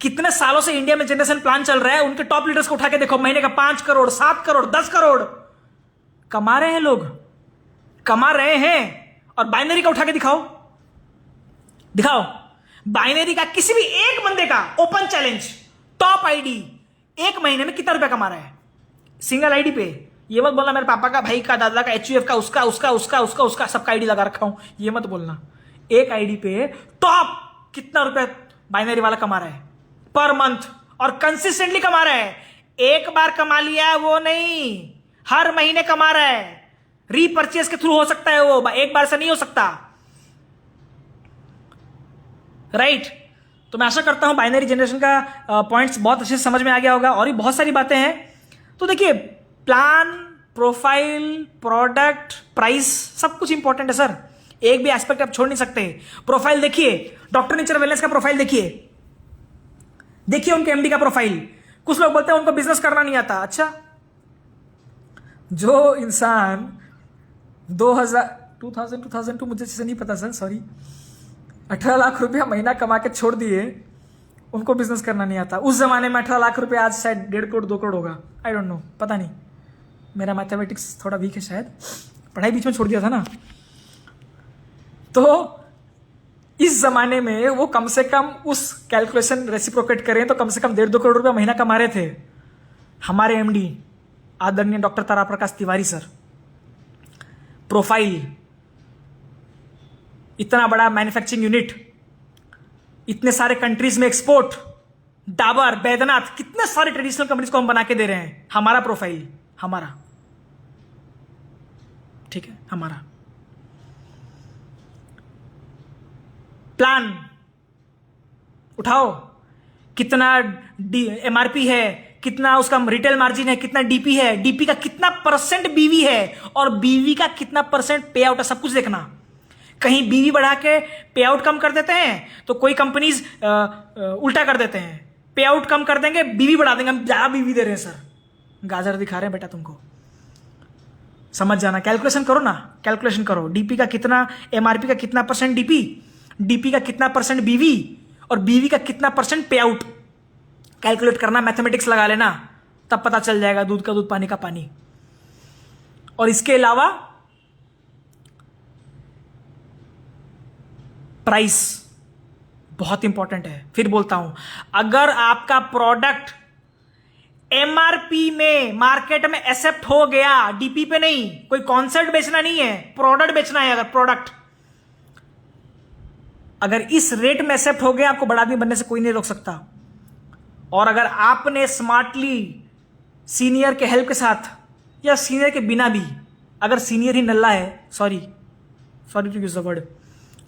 कितने सालों से इंडिया में जनरेशन प्लान चल रहा है। उनके टॉप लीडर्स को उठा के देखो, महीने का 5 करोड़ 7 करोड़ 10 करोड़ कमा रहे हैं लोग, कमा रहे हैं। और बाइनरी का उठा के दिखाओ, दिखाओ बाइनरी का किसी भी एक बंदे का ओपन चैलेंज, टॉप आईडी 1 महीने में कितना रुपया कमा रहा है सिंगल आईडी पे। ये मत बोलना मेरे पापा का, भाई का, दादा का, एचयूएफ का, उसका सबका आईडी लगा रखा हूं, ये मत बोलना। एक आईडी पे टॉप कितना रुपया बाइनरी वाला कमा रहा है पर मंथ, और कंसिस्टेंटली कमा रहा है। एक बार कमा लिया है वो नहीं, हर महीने कमा रहा है। रीपर्चेस के थ्रू हो सकता है वो, एक बार से नहीं हो सकता, राइट। तो मैं आशा करता हूं बाइनरी जनरेशन का पॉइंट्स बहुत अच्छे से समझ में आ गया होगा। और भी बहुत सारी बातें हैं। तो देखिए, प्लान, प्रोफाइल, प्रोडक्ट, प्राइस, सब कुछ इंपॉर्टेंट है सर। एक भी एस्पेक्ट आप छोड़ नहीं सकते। प्रोफाइल देखिए, डॉक्टर नेचर वेलनेस का प्रोफाइल देखिए, देखिए उनके एमडी का प्रोफाइल। कुछ लोग बोलते हैं उनको बिजनेस करना नहीं आता। अच्छा, जो इंसान 2002 मुझे अच्छे से नहीं पता सर, सॉरी, 18 लाख रुपया महीना कमा के छोड़ दिए, उनको बिजनेस करना नहीं आता। उस जमाने में 18 लाख रुपया आज शायद 1.5 करोड़ 2 करोड़ होगा, आई डोंट नो, पता नहीं, मेरा मैथमेटिक्स थोड़ा वीक है शायद, पढ़ाई बीच में छोड़ दिया था ना। तो इस जमाने में वो कम से कम उस कैलकुलेशन रेसिप्रोकेट करें तो कम से कम 1.5-2 करोड़ रुपया महीना कमा रहे थे हमारे एमडी आदरणीय डॉक्टर तारा प्रकाश तिवारी सर। प्रोफाइल, इतना बड़ा मैन्युफैक्चरिंग यूनिट, इतने सारे कंट्रीज में एक्सपोर्ट, डाबर, बैद्यनाथ, कितने सारे ट्रेडिशनल कंपनीज को हम बना के दे रहे हैं। हमारा प्रोफाइल, हमारा, ठीक है, हमारा प्लान उठाओ, कितना एमआरपी है, कितना उसका रिटेल मार्जिन है, कितना डीपी है, डीपी का कितना % बीवी है, और बीवी का कितना % पे आउट है, सब कुछ देखना। कहीं बीवी बढ़ा के पे आउट कम कर देते हैं तो कोई कंपनीज उल्टा कर देते हैं, पे आउट कम कर देंगे, बीवी बढ़ा देंगे, हम ज्यादा बीवी दे रहे हैं सर, गाजर दिखा रहे हैं बेटा तुमको, समझ जाना। कैलकुलेशन करो ना, कैलकुलेशन करो, डीपी का कितना, एमआरपी का कितना % डीपी, डीपी का कितना % बीवी, और बीवी का कितना % पे आउट, कैलकुलेट करना, मैथमेटिक्स लगा लेना, तब पता चल जाएगा दूध का दूध पानी का पानी। और इसके अलावा प्राइस बहुत इंपॉर्टेंट है। फिर बोलता हूं, अगर आपका प्रोडक्ट एमआरपी में मार्केट में एक्सेप्ट हो गया, डीपी पे नहीं, कोई कॉन्सेप्ट बेचना नहीं है, प्रोडक्ट बेचना है। अगर प्रोडक्ट अगर इस रेट में एक्सेप्ट हो गया, आपको बड़ा आदमी बनने से कोई नहीं रोक सकता। और अगर आपने स्मार्टली सीनियर के हेल्प के साथ या सीनियर के बिना भी, अगर सीनियर ही नल्ला है, sorry to use the word,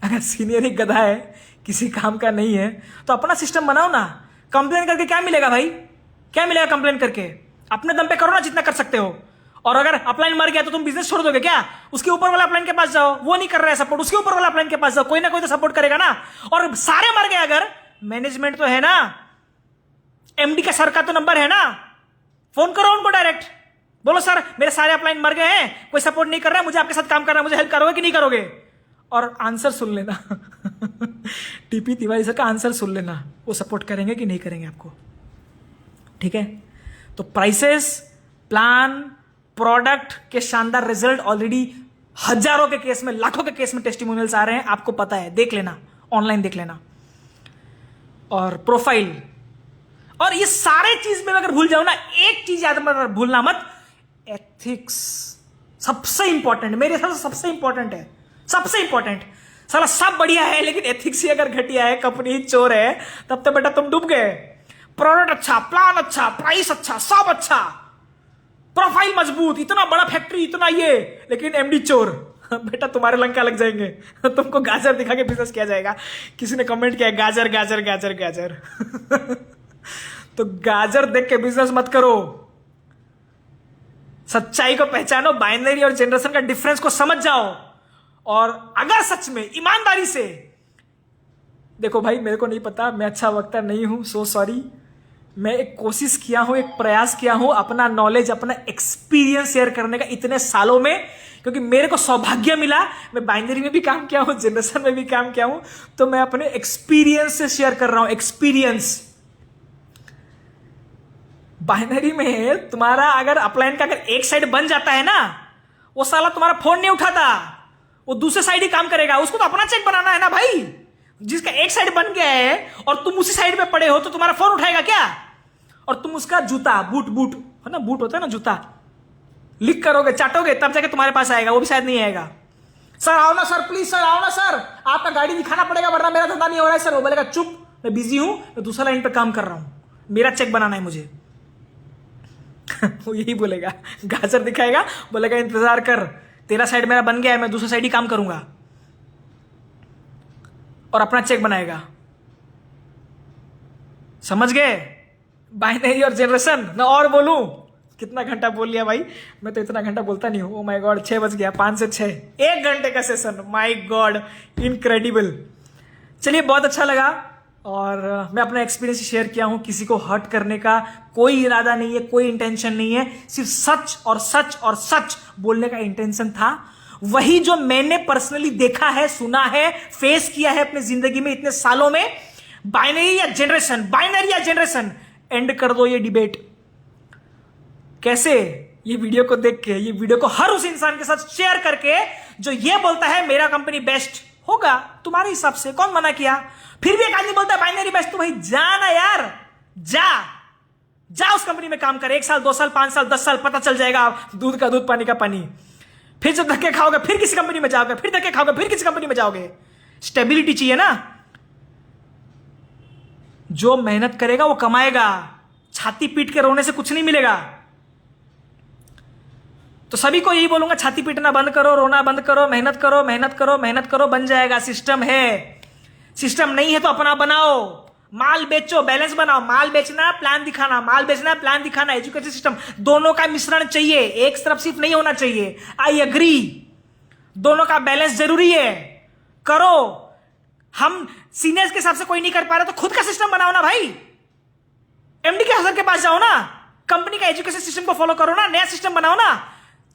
अगर सीनियर ही गधा है, किसी काम का नहीं है, तो अपना सिस्टम बनाओ ना। कंप्लेन करके क्या मिलेगा भाई, क्या मिलेगा कंप्लेन करके? अपने दम पे करो ना जितना कर सकते हो। और अगर अपलाइन मर गया तो तुम बिजनेस छोड़ दोगे क्या? उसके ऊपर वाला अपलाइन के पास जाओ, वो नहीं कर रहा है सपोर्ट, उसके ऊपर वाला अपलाइन के पास जाओ, कोई ना कोई तो सपोर्ट करेगा ना। और सारे मर गए अगर, मैनेजमेंट तो है ना, एमडी का सर का तो नंबर है ना, फोन करो उनको डायरेक्ट, बोलो सर मेरे सारे अपलाइन मर गए हैं, कोई सपोर्ट नहीं कर रहा है, मुझे आपके साथ काम करना है, मुझे हेल्प करोगे कि नहीं करोगे? और आंसर सुन लेना टीपी तिवारी सर का आंसर सुन लेना, वो सपोर्ट करेंगे कि नहीं करेंगे आपको, ठीक है? तो प्राइसेस, प्लान, प्रोडक्ट के शानदार रिजल्ट ऑलरेडी हजारों के केस में, लाखों के केस में टेस्टिमोनियल्स आ रहे हैं, आपको पता है, देख लेना, ऑनलाइन देख लेना। और प्रोफाइल, और ये सारे चीज में अगर भूल जाओ ना, एक चीज याद मत भूलना मत, एथिक्स। सबसे इंपॉर्टेंट, मेरे हिसाब से सबसे इंपॉर्टेंट है, सबसे इंपॉर्टेंट। साला सब बढ़िया है लेकिन एथिक्स ही अगर घटिया है, कंपनी चोर है, तब तो बेटा तुम डूब गए। प्रोडक्ट अच्छा, प्लान अच्छा, प्राइस अच्छा, सब अच्छा, प्रोफाइल मजबूत, इतना बड़ा फैक्ट्री, इतना ये, लेकिन एमडी चोर, बेटा तुम्हारे लंका लग जाएंगे। तुमको गाजर दिखा के बिजनेस किया जाएगा। किसी ने कमेंट किया गाजर गाजर गाजर गाजर। तो गाजर देख के बिजनेस मत करो, सच्चाई को पहचानो, बाइनरी और जनरेशन का डिफरेंस को समझ जाओ, और अगर सच में ईमानदारी से देखो भाई, मेरे को नहीं पता, मैं अच्छा वक्ता नहीं हूं, सो सॉरी। मैं एक कोशिश किया हूं, एक प्रयास किया हूं अपना नॉलेज, अपना एक्सपीरियंस शेयर करने का इतने सालों में, क्योंकि मेरे को सौभाग्य मिला, मैं बाइनरी में भी काम किया हूं, जनरेशन में भी काम किया हूं, तो मैं अपने एक्सपीरियंस से शेयर कर रहा हूं। एक्सपीरियंस बाइनरी में तुम्हारा अगर अपलाइन का अगर एक साइड बन जाता है ना, वो साला तुम्हारा फोन नहीं उठाता, वो दूसरे साइड ही काम करेगा। उसको तो अपना चेक बनाना है ना भाई। जिसका एक साइड बन गया है और तुम उसी साइड पे पड़े हो, तो तुम्हारा फोन उठाएगा क्या? और तुम उसका जूता, बूट है ना, बूट होता है ना जूता, लिख करोगे, चाटोगे, तब जाके तुम्हारे पास आएगा, वो भी शायद नहीं आएगा। सर आओ ना सर, प्लीज सर आओ ना सर, आपका गाड़ी दिखाना पड़ेगा वरना मेरा धंधा नहीं हो रहा है सर। वो बोलेगा चुप, मैं बिजी हूं, मैं दूसरा लाइन पे काम कर रहा हूं, मेरा चेक बनाना है मुझे। वो यही बोलेगा, गाजर दिखाएगा, बोलेगा इंतजार कर, तेरा साइड मेरा बन गया है, मैं दूसरा साइड ही काम करूंगा, और अपना चेक बनाएगा। समझ गए? बाइनरी और जनरेशन। ना और बोलूं? कितना घंटा बोल लिया भाई, मैं तो इतना घंटा बोलता नहीं हूं। ओ माय गॉड, 6 बज गया, 5 से 6, 1 घंटे का सेशन, माय गॉड, इनक्रेडिबल। चलिए, बहुत अच्छा लगा, और मैं अपना एक्सपीरियंस शेयर किया हूं। किसी को हर्ट करने का कोई इरादा नहीं है, कोई इंटेंशन नहीं है, सिर्फ सच और सच और सच बोलने का इंटेंशन था। वही जो मैंने पर्सनली देखा है, सुना है, फेस किया है अपने जिंदगी में इतने सालों में। बाइनरी या जनरेशन, बाइनरी या जनरेशन, एंड कर दो ये डिबेट। कैसे? ये वीडियो को देख के, ये वीडियो को हर उस इंसान के साथ शेयर करके जो ये बोलता है मेरा कंपनी बेस्ट होगा तुम्हारे हिसाब से। कौन मना किया? फिर भी एक आदमी बोलता है बाइनरी बेस्ट, तो भाई जाना यार, जा उस कंपनी में काम कर, 1 साल 2 साल 5 साल 10 साल, पता चल जाएगा दूध का दूध पानी का पानी। फिर जब धक्के खाओगे फिर किसी कंपनी में जाओगे, फिर धक्के खाओगे फिर किसी कंपनी में जाओगे। स्टेबिलिटी चाहिए ना। जो मेहनत करेगा वो कमाएगा, छाती पीट के रोने से कुछ नहीं मिलेगा। तो सभी को यही बोलूंगा, छाती पीटना बंद करो, रोना बंद करो, मेहनत करो, मेहनत करो, मेहनत करो, बन जाएगा। सिस्टम है, सिस्टम नहीं है तो अपना बनाओ। माल बेचो, बैलेंस बनाओ, माल बेचना प्लान दिखाना, माल बेचना प्लान दिखाना, एजुकेशन सिस्टम, दोनों का मिश्रण चाहिए, एक तरफ सिर्फ नहीं होना चाहिए। आई एग्री, दोनों का बैलेंस जरूरी है। करो। हम सीनियर्स के हिसाब से कोई नहीं कर पा रहा तो खुद का सिस्टम बनाओ ना भाई। एमडी के हजर के पास जाओ ना, कंपनी का एजुकेशन सिस्टम को फॉलो करो ना, नया सिस्टम बनाओ ना।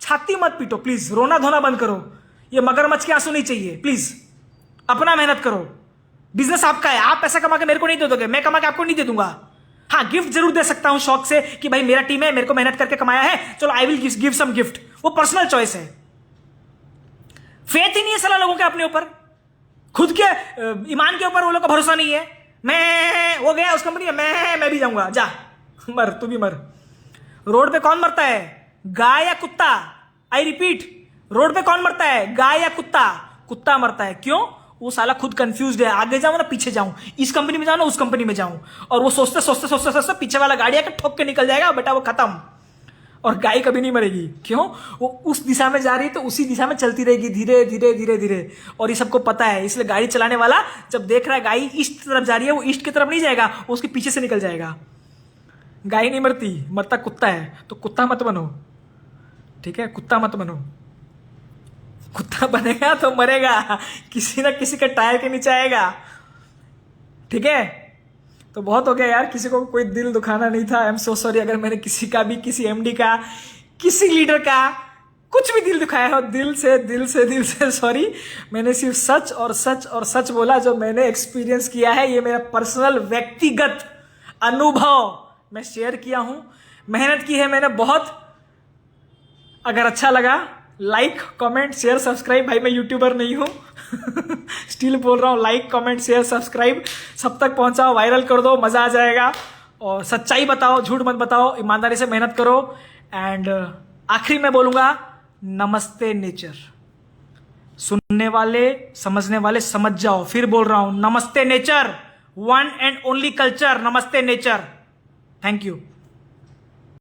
छाती मत पीटो प्लीज, रोना धोना बंद करो। ये मगरमच्छ के आंसू नहीं चाहिए प्लीज। अपना मेहनत करो, बिजनेस आपका है, आप पैसा कमा के मेरे को नहीं दे दोगे, मैं कमा के आपको नहीं दे दूंगा। हाँ, गिफ्ट जरूर दे सकता हूं शौक से कि भाई मेरा टीम है, मेरे को मेहनत करके कमाया है, चलो I will give some gift, वो पर्सनल चॉइस है। फेथ ही नहीं है साला लोगों के अपने ऊपर, खुद के ईमान के ऊपर वो लोग का भरोसा नहीं है। मैं वो गया उस कंपनी में, मैं भी जाऊंगा, जा मर, तू भी मर। रोड पे कौन मरता है, गाय या कुत्ता? आई रिपीट, रोड पे कौन मरता है, गाय या कुत्ता? कुत्ता मरता है। क्यों? वो साला खुद कंफ्यूज्ड है, आगे जाऊं ना पीछे जाऊं, इस कंपनी में जाऊं ना उस कंपनी में जाऊं, और वो सोचते सोचते सोचते सोचते पीछे वाला गाड़ी आकर ठोक के निकल जाएगा, बेटा वो खत्म। और गाय कभी नहीं मरेगी। क्यों? वो उस दिशा में जा रही है तो उसी दिशा में चलती रहेगी, धीरे धीरे धीरे धीरे, और ये सबको पता है। इसलिए गाड़ी चलाने वाला जब देख रहा है गाय ईस्ट तरफ जा रही है, वो ईस्ट की तरफ नहीं जाएगा, वो उसके पीछे से निकल जाएगा। गाय नहीं मरती, मरता कुत्ता है। तो कुत्ता मत बनो, ठीक है? कुत्ता मत बनो। कुत्ता बनेगा तो मरेगा, किसी ना किसी के टायर के नीचे आएगा, ठीक है? तो बहुत हो गया यार, किसी को कोई दिल दुखाना नहीं था। आई एम सो सॉरी अगर मैंने किसी का भी, किसी एमडी का, किसी लीडर का कुछ भी दिल दुखाया हो, दिल से सॉरी। मैंने सिर्फ सच और सच और सच बोला, जो मैंने एक्सपीरियंस किया है। ये मेरा पर्सनल व्यक्तिगत अनुभव मैं शेयर किया हूं। मेहनत की है मैंने बहुत। अगर अच्छा लगा, लाइक कमेंट शेयर सब्सक्राइब। भाई मैं यूट्यूबर नहीं हूं, स्टिल बोल रहा हूं, लाइक कमेंट शेयर सब्सक्राइब सब तक पहुंचाओ, वायरल कर दो, मजा आ जाएगा। और सच्चाई बताओ, झूठ मत बताओ, ईमानदारी से मेहनत करो। एंड आखिरी में बोलूंगा, नमस्ते नेचर। सुनने वाले समझने वाले समझ जाओ, फिर बोल रहा हूं, नमस्ते nature, one and only culture, नमस्ते नेचर। Thank you.